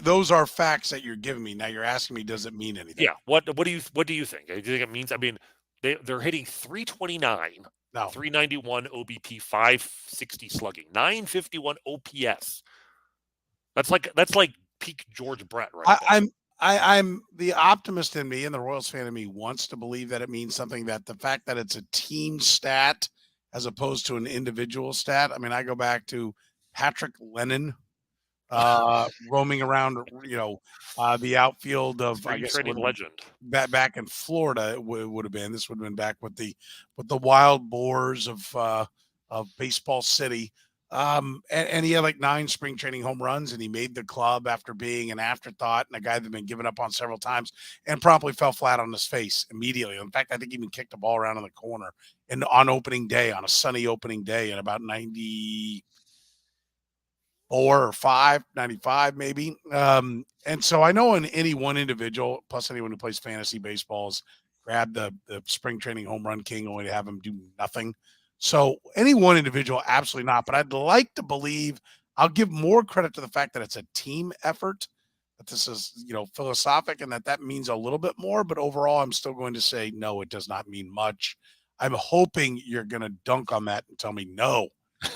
S1: those are facts that you're giving me. Now you're asking me, does it mean anything?
S3: Yeah. What do you think? Do you think it means? I mean, they're hitting 329, 391 OBP, 560 slugging, 951 OPS. That's like peak George Brett, right?
S1: I'm the optimist in me, and the Royals fan in me wants to believe that it means something, that the fact that it's a team stat as opposed to an individual stat. I mean, I go back to Patrick Lennon roaming around, the outfield of, I guess,
S3: legend
S1: back in Florida. It would have been. This would have been back with the wild boars of Baseball City. And he had like 9 spring training home runs, and he made the club after being an afterthought and a guy that'd been given up on several times, and promptly fell flat on his face immediately. In fact, I think he even kicked the ball around in the corner on opening day, on a sunny opening day in about 94 or 95 maybe. And so I know in any one individual, plus anyone who plays fantasy baseballs, grab the spring training home run king only to have him do nothing. So any one individual, absolutely not. But I'd like to believe, I'll give more credit to the fact that it's a team effort, that this is, philosophic, and that means a little bit more. But overall, I'm still going to say, no, it does not mean much. I'm hoping you're going to dunk on that and tell me, no,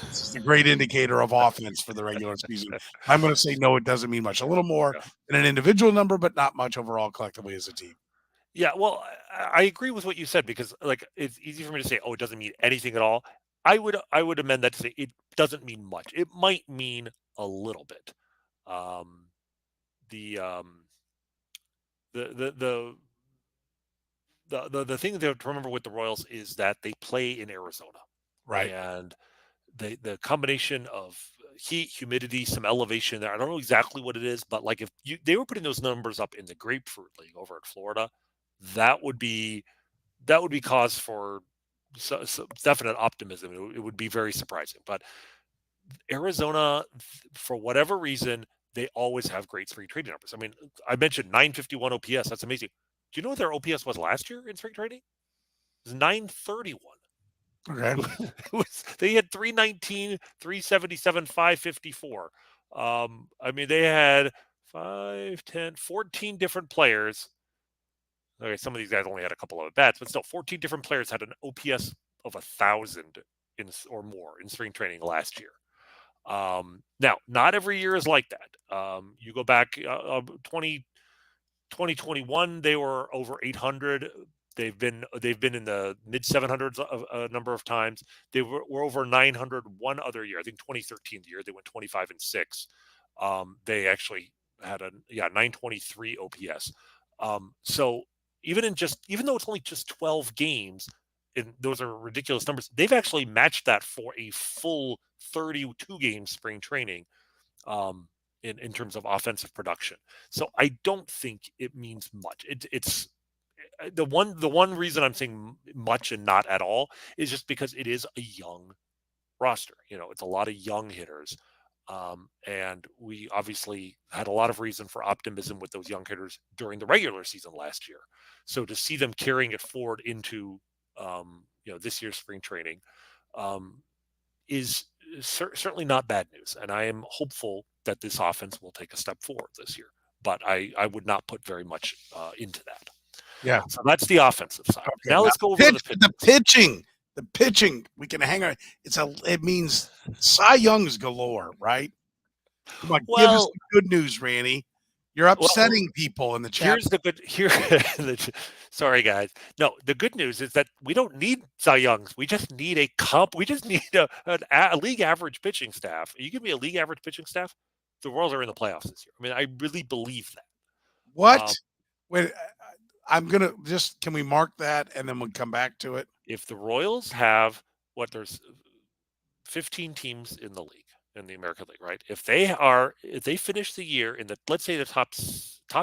S1: this is a great indicator of offense for the regular season. I'm going to say, no, it doesn't mean much. A little more than an individual number, but not much overall collectively as a team.
S3: Yeah, well, I agree with what you said, because it's easy for me to say, oh, it doesn't mean anything at all. I would amend that to say it doesn't mean much. It might mean a little bit. The thing to remember with the Royals is that they play in Arizona,
S1: right?
S3: And the combination of heat, humidity, some elevation there. I don't know exactly what it is, but if they were putting those numbers up in the Grapefruit League over at Florida, that would be cause for definite optimism. It would be very surprising. But Arizona, for whatever reason, they always have great spring training numbers. I mean, I mentioned 951 OPS. That's amazing. Do you know what their OPS was last year in spring training? It was 931.
S1: Okay.
S3: They had 319, 377, 554. I mean, they had 5, 10, 14 different players. Okay, some of these guys only had a couple of at-bats, but still 14 different players had an OPS of 1,000 or more in spring training last year. Now, not every year is like that. You go back 2021, they were over 800. They've been in the mid 700s a number of times. They were over 900 one other year. I think 2013, the year they went 25-6. They actually had 923 OPS. So even though it's only just 12 games, and those are ridiculous numbers, they've actually matched that for a full 32 game spring training. In terms of offensive production. So I don't think it means much. It's the one reason I'm saying much and not at all is just because it is a young roster. It's a lot of young hitters. And we obviously had a lot of reason for optimism with those young hitters during the regular season last year. So to see them carrying it forward into this year's spring training is certainly not bad news. And I am hopeful that this offense will take a step forward this year. But I would not put very much into that.
S1: Yeah.
S3: So that's the offensive side.
S1: Okay,
S3: now let's go over to
S1: the pitching. The pitching, we can hang on. It means Cy Young's galore, right? Come on, give us the good news, Rany. You're upsetting people in the chat.
S3: Here's the good. Sorry, guys. No, the good news is that we don't need Cy Youngs. We just need We just need a league average pitching staff. You give me a league average pitching staff, the Royals are in the playoffs this year. I mean, I really believe that.
S1: What? Wait, I'm gonna can we mark that and then we'll come back to it?
S3: If the Royals have there's 15 teams in the league. In the American League, right? If they finish the year in let's say the top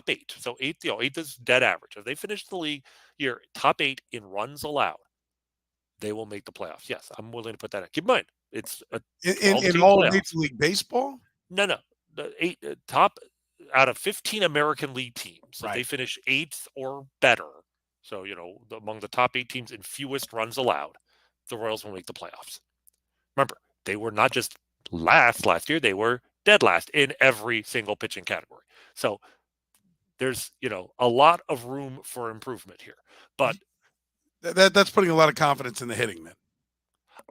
S3: 8, so 8 is dead average. If they finish the league year top 8 in runs allowed, they will make the playoffs. Yes, I'm willing to put that in. Keep in mind, it's
S1: in all of Major League Baseball.
S3: No, the 8 top out of 15 American League teams, if they finish 8th or better, so among the top 8 teams in fewest runs allowed, the Royals will make the playoffs. Remember, they were not just last year, they were dead last in every single pitching category. So there's a lot of room for improvement here. But
S1: that's putting a lot of confidence in the hitting then.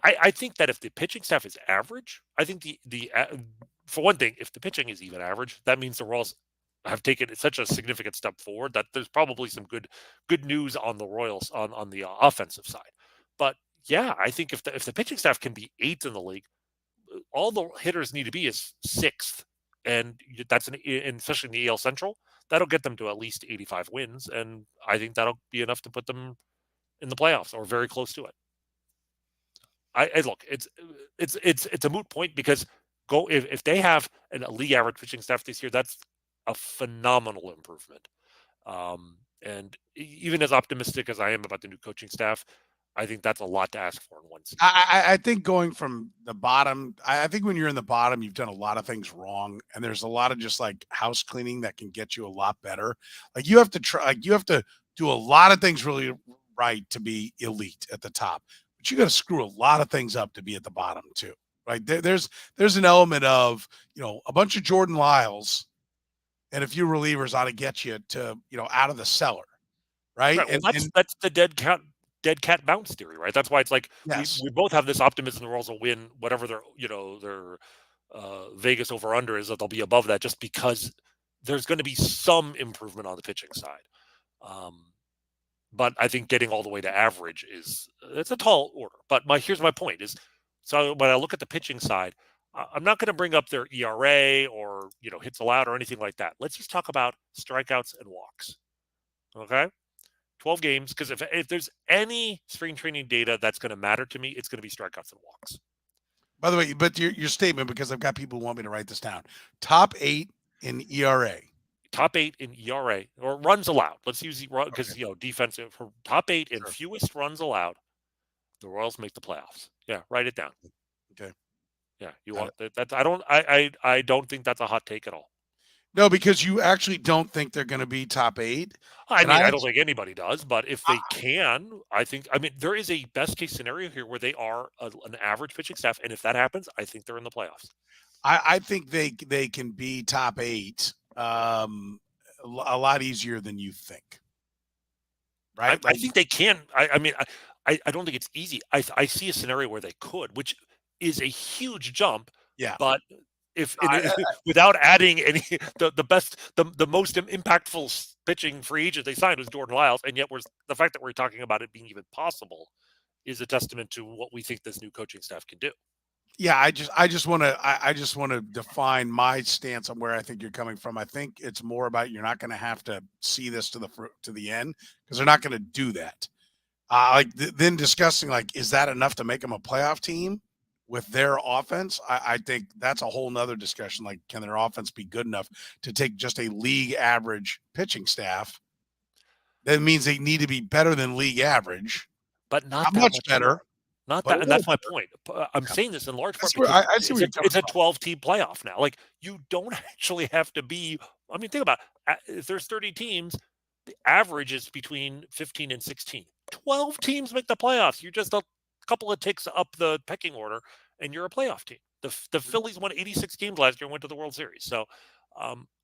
S3: I think that if the pitching staff is average, I think the for one thing, if the pitching is even average, that means the Royals have taken such a significant step forward that there's probably some good news on the Royals on the offensive side. But yeah, I think if the pitching staff can be 8th in the league, all the hitters need to be is 6th, and that's especially in the AL Central, that'll get them to at least 85 wins, and I think that'll be enough to put them in the playoffs or very close to it. I look, it's a moot point because if they have a league average pitching staff this year, that's a phenomenal improvement. And even as optimistic as I am about the new coaching staff, I think that's a lot to ask for in one season.
S1: I think going from the bottom, I think when you're in the bottom, you've done a lot of things wrong, and there's a lot of just like house cleaning that can get you a lot better. Like you have to do a lot of things really right to be elite at the top, but you got to screw a lot of things up to be at the bottom too. Right? There's an element of a bunch of Jordan Lyles and a few relievers ought to get you to out of the cellar, right?
S3: Well, that's the dead cat bounce theory, right? That's why it's like we both have this optimism the Royals will win whatever their Vegas over under is, that they'll be above that just because there's going to be some improvement on the pitching side. But I think getting all the way to average it's a tall order. But here's my point is, so when I look at the pitching side, I'm not going to bring up their ERA or hits allowed or anything like that. Let's just talk about strikeouts and walks. Okay. 12 games, because if there's any spring training data that's going to matter to me, it's going to be strikeouts and walks.
S1: By the way, but your statement, because I've got people who want me to write this down. Top 8 in ERA.
S3: top 8 in ERA or runs allowed. Let's use because defensive top 8 and fewest runs allowed. The Royals make the playoffs. Yeah, write it down.
S1: Okay.
S3: Yeah, you want that? I don't think that's a hot take at all.
S1: No, because you actually don't think they're going to be top 8.
S3: I mean, I don't think anybody does, but if they can, I mean, there is a best case scenario here where they are an average pitching staff, and if that happens, I think they're in the playoffs.
S1: I think they can be top 8 a lot easier than you think. Right?
S3: I think they can. I mean, I don't think it's easy. I see a scenario where they could, which is a huge jump.
S1: Yeah.
S3: But if without adding any, the most impactful pitching free agent they signed was Jordan Lyles, and yet the fact that we're talking about it being even possible is a testament to what we think this new coaching staff can do.
S1: Yeah, I just want to define my stance on where I think you're coming from. I think it's more about you're not going to have to see this to the end because they're not going to do that. Then discussing is that enough to make them a playoff team with their offense? I think that's a whole nother discussion. Can their offense be good enough to take just a league average pitching staff? That means they need to be better than league average,
S3: but not
S1: much better.
S3: Not that, and that's my point. I'm saying this in large part because
S1: I see
S3: it's a 12-team playoff now. You don't actually have to be. I mean, think about it. If there's 30 teams, the average is between 15 and 16. 12 teams make the playoffs. You're just a couple of ticks up the pecking order, and you're a playoff team. The Phillies won 86 games last year and went to the World Series. So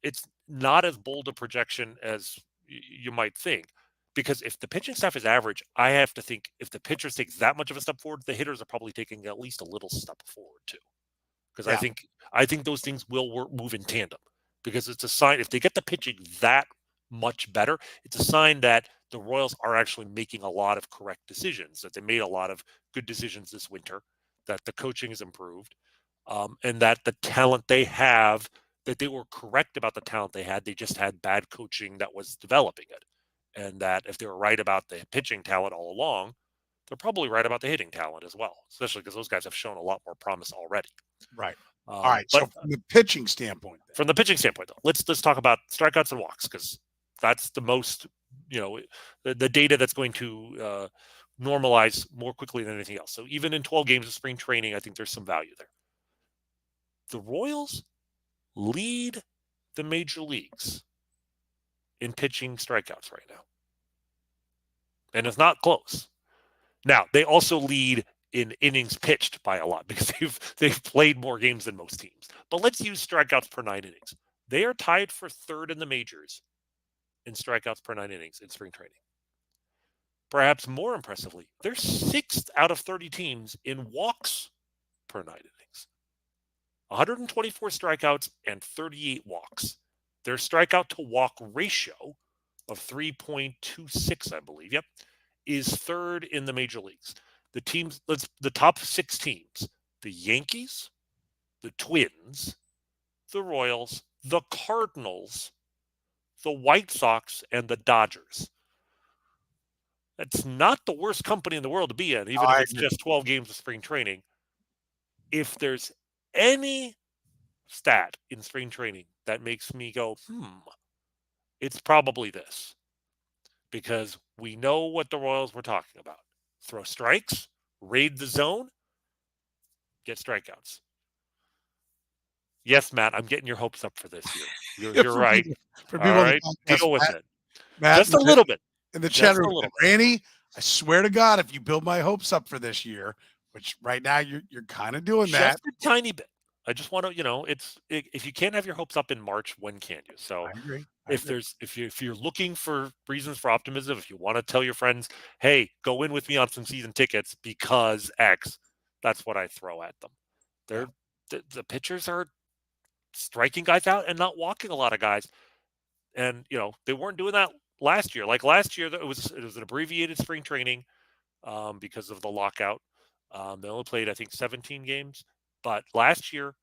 S3: it's not as bold a projection as you might think. Because if the pitching staff is average, I have to think if the pitchers take that much of a step forward, the hitters are probably taking at least a little step forward too. Because I think those things will move in tandem. Because it's a sign if they get the pitching that much better, it's a sign that the Royals are actually making a lot of correct decisions. That they made a lot of good decisions this winter. That the coaching has improved, and that the talent they have, that they were correct about the talent they had. They just had bad coaching that was developing it. And that if they were right about the pitching talent all along, they're probably right about the hitting talent as well, especially because those guys have shown a lot more promise already.
S1: Right. All right. So from the pitching standpoint,
S3: though, let's talk about strikeouts and walks because that's the most, the data that's going to normalize more quickly than anything else. So even in 12 games of spring training, I think there's some value there. The Royals lead the major leagues in pitching strikeouts right now. And it's not close. Now, they also lead in innings pitched by a lot because they've played more games than most teams. But let's use strikeouts per 9 innings. They are tied for third in the majors in strikeouts per 9 innings in spring training. Perhaps more impressively, they're 6th out of 30 teams in walks per 9 innings. 124 strikeouts and 38 walks. Their strikeout to walk ratio of 3.26, I believe, is third in the major leagues. The top 6 teams, the Yankees, the Twins, the Royals, the Cardinals, the White Sox, and the Dodgers. That's not the worst company in the world to be in, even if it's just 12 games of spring training. If there's any stat in spring training that makes me go, it's probably this. Because we know what the Royals were talking about. Throw strikes, raid the zone, get strikeouts. Yes, Matt, I'm getting your hopes up for this year. You're right. All right, deal with it.
S1: Matt,
S3: just a little bit.
S1: In the chat room, Rany, I swear to God, if you build my hopes up for this year, which right now you're kind of doing that.
S3: Just a tiny bit. I just want to, if you can't have your hopes up in March, when can you? So
S1: I agree.
S3: If you're looking for reasons for optimism, if you want to tell your friends, hey, go in with me on some season tickets because X, that's what I throw at them. The pitchers are striking guys out and not walking a lot of guys. And, they weren't doing that last year. Like last year, it was an abbreviated spring training because of the lockout. They only played, I think, 17 games. But last year,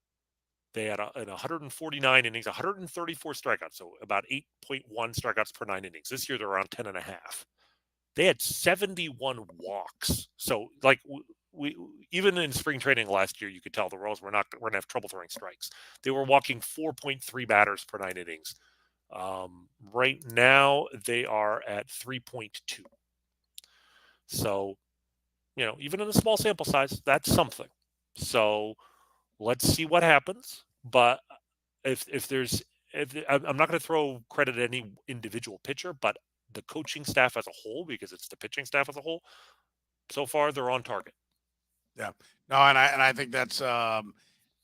S3: they had 149 innings, 134 strikeouts, so about 8.1 strikeouts per 9 innings. This year, they're around 10.5. They had 71 walks. So, we even in spring training last year, you could tell the Royals were going to have trouble throwing strikes. They were walking 4.3 batters per 9 innings. Right now, they are at 3.2. So, even in a small sample size, that's something. So let's see what happens. But if there's, if I'm not going to throw credit at any individual pitcher, but the coaching staff as a whole, because it's the pitching staff as a whole, so far they're on target.
S1: Yeah. No, and I think that's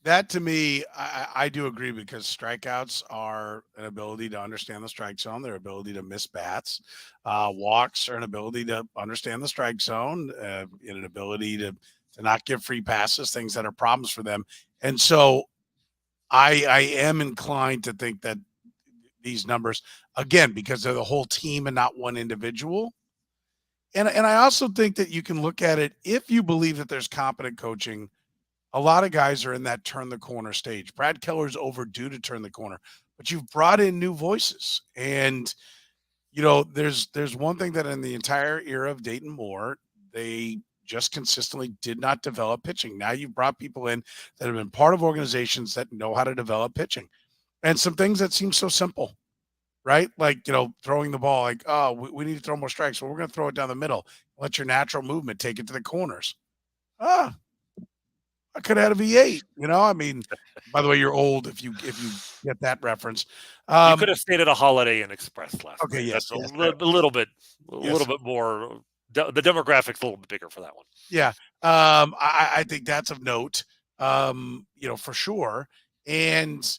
S1: that to me, I do agree because strikeouts are an ability to understand the strike zone, their ability to miss bats. Walks are an ability to understand the strike zone, and an ability to not give free passes, things that are problems for them. And so I am inclined to think that these numbers, again, because they're the whole team and not one individual. And I also think that you can look at it if you believe that there's competent coaching. A lot of guys are in that turn the corner stage. Brad Keller's overdue to turn the corner, but you've brought in new voices. And, there's one thing that in the entire era of Dayton Moore, they just consistently did not develop pitching. Now you've brought people in that have been part of organizations that know how to develop pitching and some things that seem so simple, right? Like, throwing the ball, like, oh, we need to throw more strikes. Well, we're going to throw it down the middle. Let your natural movement take it to the corners. Ah, I could have had a V8, I mean, by the way, you're old if you get that reference.
S3: You could have stayed at a Holiday Inn Express last
S1: Okay,
S3: night.
S1: yes,
S3: That's a,
S1: yes,
S3: li- a little bit,
S1: yes,
S3: more. The demographics a little bit bigger for that one.
S1: yeah. I think that's of note, for sure. And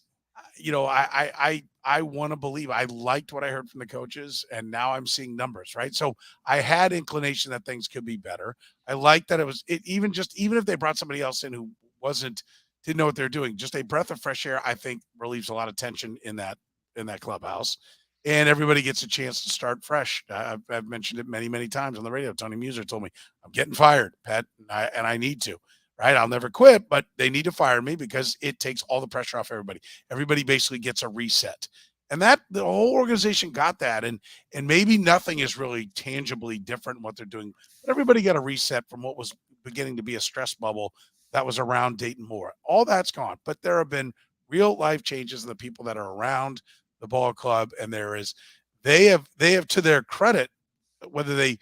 S1: I want to believe I liked what I heard from the coaches, and now I'm seeing numbers, right? So I had inclination that things could be better. I like that even if they brought somebody else in who didn't know what they're doing, just a breath of fresh air, I think relieves a lot of tension in that clubhouse. And everybody gets a chance to start fresh. I've mentioned it many, many times on the radio. Tony Muser told me, I'm getting fired, Pat, and I need to. Right? I'll never quit, but they need to fire me because it takes all the pressure off everybody. Everybody basically gets a reset. And that the whole organization got that. And maybe nothing is really tangibly different in what they're doing, but everybody got a reset from what was beginning to be a stress bubble that was around Dayton Moore. All that's gone, but there have been real life changes in the people that are around the ball club. And they have to their credit, whether they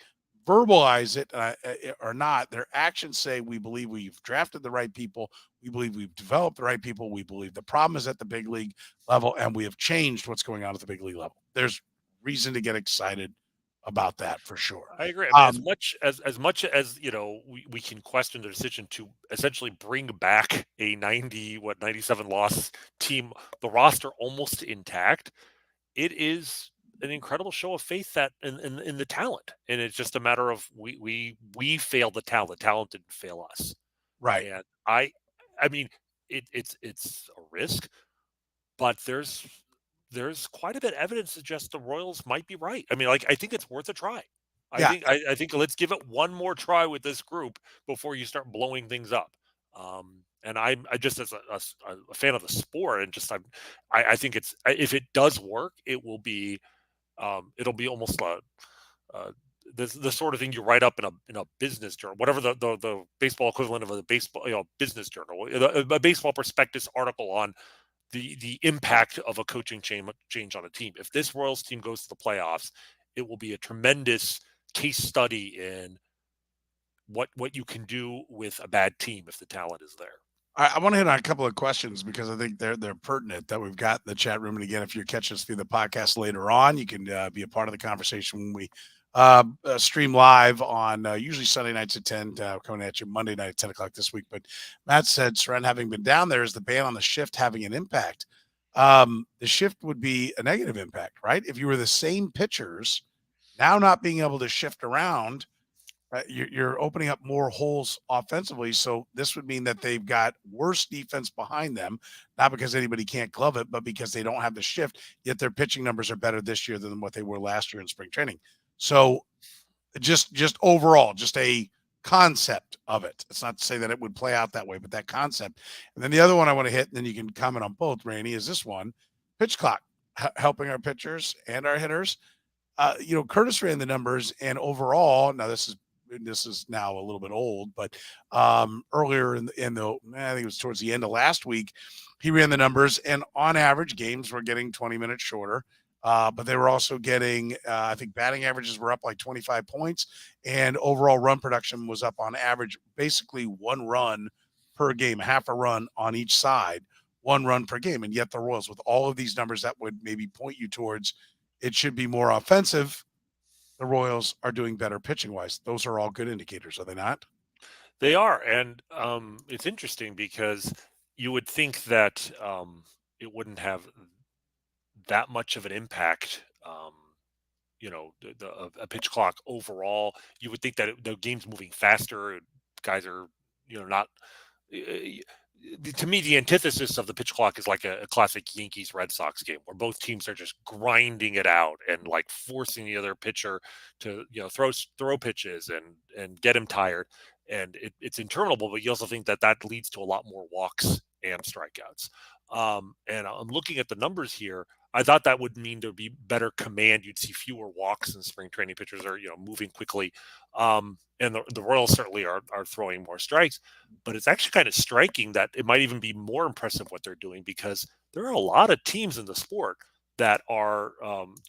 S1: verbalize it or not, their actions say, we believe we've drafted the right people. We believe we've developed the right people. We believe the problem is at the big league level, and we have changed what's going on at the big league level. There's reason to get excited about that for sure.
S3: I agree. I mean, as much as we can question the decision to essentially bring back a 97 loss team, the roster almost intact. It is an incredible show of faith that in the talent, and it's just a matter of we failed the talent. The talent didn't fail us,
S1: Right.
S3: and I mean it's a risk, but there's quite a bit of evidence to suggest the Royals might be right. I mean, like, I think it's worth a try.
S1: Yeah.
S3: I think let's give it one more try with this group before you start blowing things up. And I just as a fan of the sport, and just I think if it does work, it will be it'll be almost the sort of thing you write up in a business journal, whatever the baseball equivalent of a baseball business journal, a baseball prospectus article on the impact of a coaching change on a team. If this Royals team goes to the playoffs, it will be a tremendous case study in what you can do with a bad team if the talent is there.
S1: I want to hit on a couple of questions because I think they're pertinent that we've got in the chat room. And again, if you're catching us through the podcast later on, you can be a part of the conversation when we stream live on usually Sunday nights at 10, coming at you Monday night at 10 o'clock this week. But Matt said, Soren, having been down there, is the ban on the shift having an impact? The shift would be a negative impact, right? If you were the same pitchers now not being able to shift around, you're opening up more holes offensively. So this would mean that they've got worse defense behind them, not because anybody can't glove it, but because they don't have the shift, yet their pitching numbers are better this year than what they were last year in spring training. So just overall, just a concept of it. It's not to say that it would play out that way, but that concept. And then the other one I want to hit, and then you can comment on both, Rany, is this one: pitch clock, helping our pitchers and our hitters. Curtis ran the numbers, and overall, now this is now a little bit old, but earlier in the I think it was towards the end of last week, he ran the numbers, and on average, games were getting 20 minutes shorter. but they were also getting, I think batting averages were up like 25 points, and overall run production was up on average, basically 1 run per game, half a run on each side, 1 run per game. And yet the Royals, with all of these numbers that would maybe point you towards it should be more offensive, the Royals are doing better pitching wise. Those are all good indicators, are they not?
S3: They are, and it's interesting because you would think that it wouldn't have that much of an impact. A pitch clock overall. You would think that the game's moving faster. Guys are, not. To me, the antithesis of the pitch clock is like a classic Yankees Red Sox game where both teams are just grinding it out and like forcing the other pitcher to throw pitches and get him tired, and it's interminable. But you also think that leads to a lot more walks and strikeouts. And I'm looking at the numbers here. I thought that would mean there'd be better command. You'd see fewer walks in spring training. Pitchers are moving quickly, and the Royals certainly are throwing more strikes. But it's actually kind of striking that it might even be more impressive what they're doing, because there are a lot of teams in the sport that are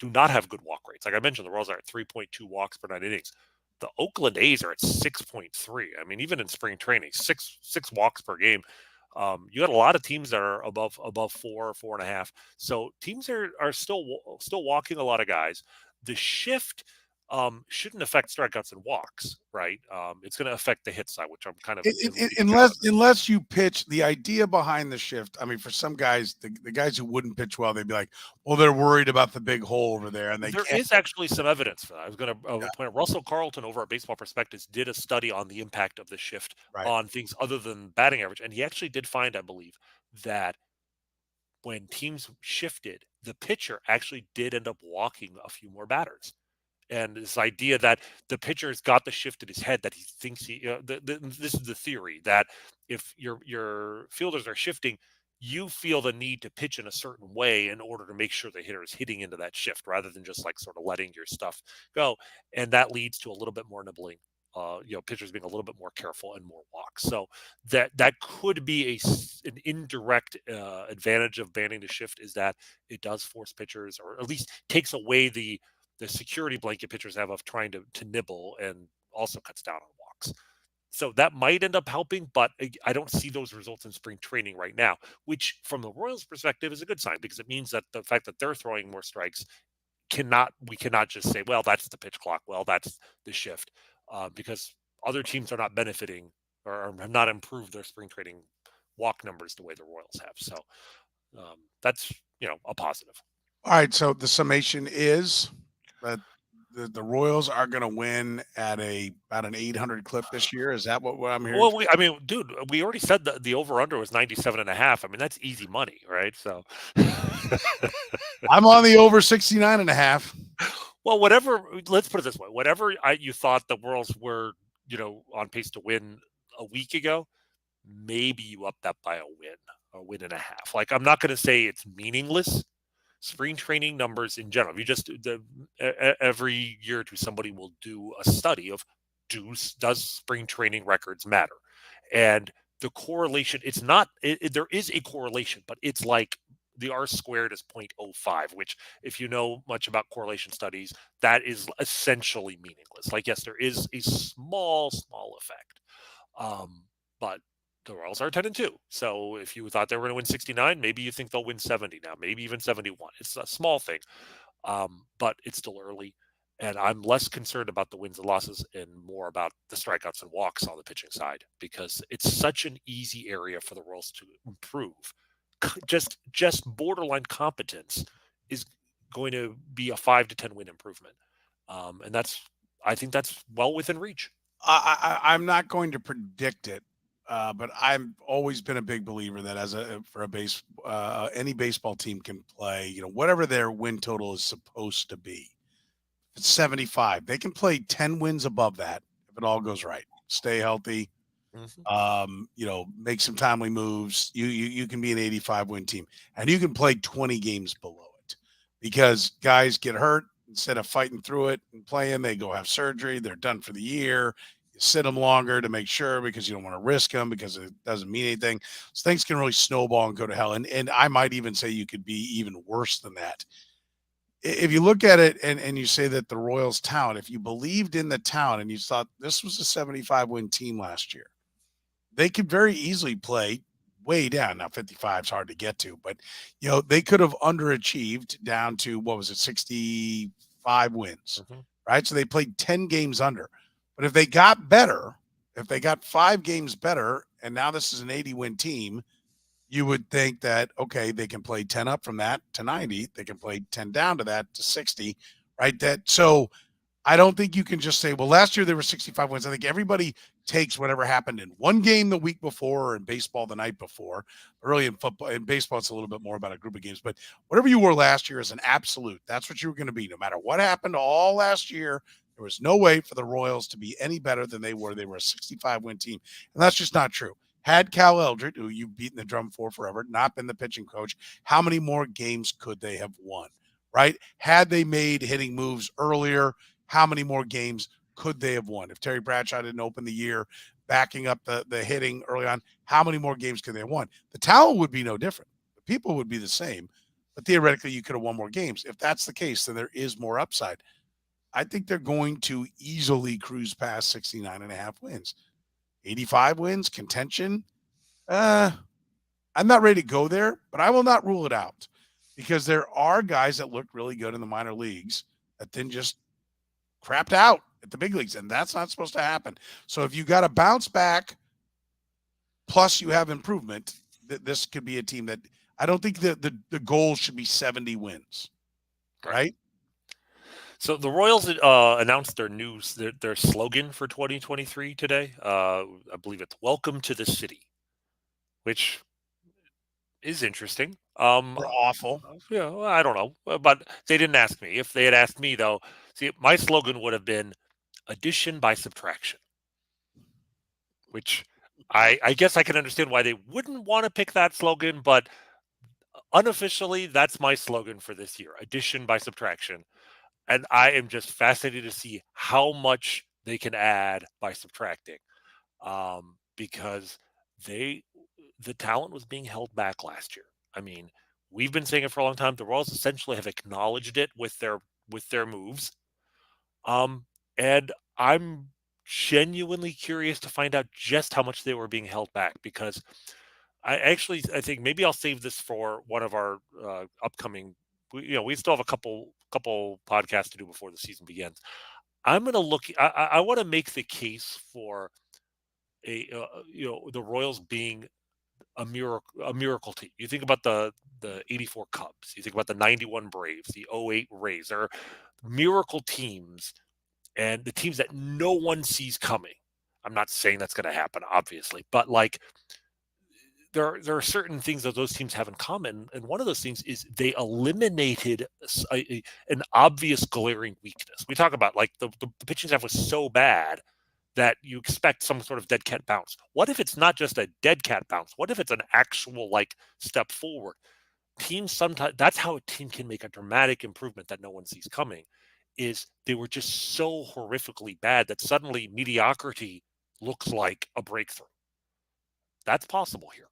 S3: do not have good walk rates. Like I mentioned, the Royals are at 3.2 walks per 9 innings. The Oakland A's are at 6.3. I mean, even in spring training, six walks per game. You got a lot of teams that are above 4.5. So teams are still walking a lot of guys. The shift shouldn't affect strikeouts and walks, right? It's going to affect the hit side, which I'm kind of
S1: unless you pitch. The idea behind the shift, I mean, for some guys, the guys who wouldn't pitch well, they'd be like, well, they're worried about the big hole over there, and
S3: there is actually some evidence for that. I was going to point out, Russell Carlton over at Baseball Prospectus did a study on the impact of the shift on things other than batting average, and he actually did find, I believe, that when teams shifted, the pitcher actually did end up walking a few more batters. And this idea that the pitcher's got the shift in his head that he thinks this is the theory that if your fielders are shifting, you feel the need to pitch in a certain way in order to make sure the hitter is hitting into that shift rather than just like sort of letting your stuff go. And that leads to a little bit more nibbling. Pitchers being a little bit more careful and more walks. So that could be an indirect advantage of banning the shift, is that it does force pitchers, or at least takes away the security blanket pitchers have of trying to nibble, and also cuts down on walks. So that might end up helping, but I don't see those results in spring training right now, which from the Royals' perspective is a good sign, because it means that the fact that they're throwing more strikes we cannot just say, well, that's the pitch clock, well, that's the shift, because other teams are not benefiting or have not improved their spring training walk numbers the way the Royals have. So that's a positive.
S1: All right, so the summation is that the Royals are going to win at about an 800 clip this year. Is that what I'm hearing?
S3: Well, dude, we already said that the over-under was 97.5. I mean, that's easy money, right? So
S1: I'm on the over 69.5.
S3: Well, whatever. Let's put it this way: whatever you thought the Royals were, on pace to win a week ago, maybe you up that by a win and a half. Like, I'm not going to say it's meaningless. Spring training numbers in general. You just every year or two, somebody will do a study of does spring training records matter, and the correlation. It's not. There is a correlation, but it's like the R squared is 0.05, which, if you know much about correlation studies, that is essentially meaningless. Like, yes, there is a small effect, but the Royals are 10-2. So if you thought they were going to win 69, maybe you think they'll win 70 now, maybe even 71. It's a small thing, but it's still early. And I'm less concerned about the wins and losses and more about the strikeouts and walks on the pitching side, because it's such an easy area for the Royals to improve. Just borderline competence is going to be a 5 to 10 win improvement. And I think that's well within reach.
S1: I'm not going to predict it. But I've always been a big believer that any baseball team can play, whatever their win total is supposed to be. It's 75. They can play 10 wins above that if it all goes right. Stay healthy, make some timely moves. You can be an 85 win team, and you can play 20 games below it, because guys get hurt. Instead of fighting through it and playing, they go have surgery. They're done for the year. Sit them longer to make sure, because you don't want to risk them because it doesn't mean anything. So things can really snowball and go to hell. And I might even say you could be even worse than that. if you look at it and you say that the Royals town, if you believed in the town and you thought this was a 75-win team last year, they could very easily play way down. Now 55 is hard to get to, but they could have underachieved down to, what was it, 65 wins, right? So they played 10 games under. But if they got better, if they got 5 games better, and now this is an 80-win team, you would think that, okay, they can play 10 up from that to 90. They can play 10 down to that to 60, right? So I don't think you can just say, well, last year there were 65 wins. I think everybody takes whatever happened in one game the week before or in baseball the night before. Early in football, in baseball, it's a little bit more about a group of games. But whatever you were last year is an absolute. That's what you were going to be. No matter what happened all last year, there was no way for the Royals to be any better than they were. They were a 65-win team. And that's just not true. Had Cal Eldred, who you've beaten the drum for forever, not been the pitching coach, how many more games could they have won, right? Had they made hitting moves earlier, how many more games could they have won? If Terry Bradshaw didn't open the year backing up the hitting early on, how many more games could they have won? The talent would be no different. The people would be the same, but theoretically you could have won more games. If that's the case, then there is more upside. I think they're going to easily cruise past 69 and a half wins. 85 wins, contention. I'm not ready to go there, but I will not rule it out because there are guys that look really good in the minor leagues that then just crapped out at the big leagues, and that's not supposed to happen. So if you got to bounce back, plus you have improvement, this could be a team that I don't think the goal should be 70 wins, right?
S3: So the Royals announced their slogan for 2023 today. I believe it's "Welcome to the City," which is interesting.
S1: We're awful.
S3: Yeah, well, I don't know, but they didn't ask me. If they had asked me, though, see, my slogan would have been "Addition by subtraction," which I guess I can understand why they wouldn't want to pick that slogan, but unofficially, that's my slogan for this year: addition by subtraction. And I am just fascinated to see how much they can add by subtracting, because the talent was being held back last year. I mean, we've been saying it for a long time. The Royals essentially have acknowledged it with their moves, and I'm genuinely curious to find out just how much they were being held back, because I think maybe I'll save this for one of our upcoming. We still have a couple podcasts to do before the season begins. I'm going to look. I want to make the case for the Royals being a miracle team. You think about the 84 Cubs. You think about the 91 Braves, the 08 Rays. They're miracle teams, and the teams that no one sees coming. I'm not saying that's going to happen, obviously, but like, there are certain things that those teams have in common, and one of those things is they eliminated an obvious glaring weakness. We talk about, like, the pitching staff was so bad that you expect some sort of dead cat bounce. What if it's not just a dead cat bounce? What if it's an actual, like, step forward? Teams sometimes, that's how a team can make a dramatic improvement that no one sees coming, is they were just so horrifically bad that suddenly mediocrity looks like a breakthrough. That's possible here.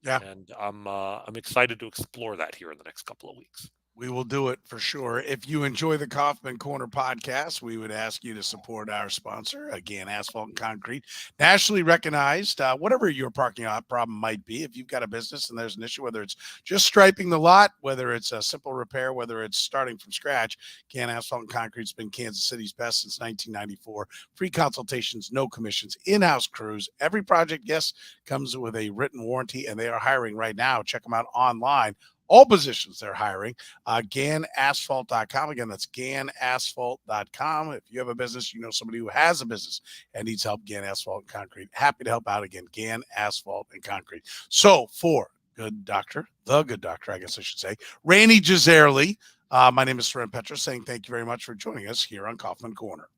S1: Yeah.
S3: And I'm excited to explore that here in the next couple of weeks.
S1: We will do it for sure. If you enjoy the Kaufman Corner podcast, we would ask you to support our sponsor, again, Asphalt and Concrete, nationally recognized. Whatever your parking lot problem might be, if you've got a business and there's an issue, whether it's just striping the lot, whether it's a simple repair, whether it's starting from scratch, again, Asphalt and Concrete's been Kansas City's best since 1994. Free consultations, no commissions, in-house crews. Every project, yes, comes with a written warranty, and they are hiring right now. Check them out online. All positions they're hiring. GANasphalt.com. Again, that's GANasphalt.com. If you have a business, you know somebody who has a business and needs help, GAN Asphalt and Concrete. Happy to help out. Again, GAN Asphalt and Concrete. So for the good doctor, I guess I should say, Rany Jazayerli, my name is Soren Petro, saying thank you very much for joining us here on Kaufman Corner.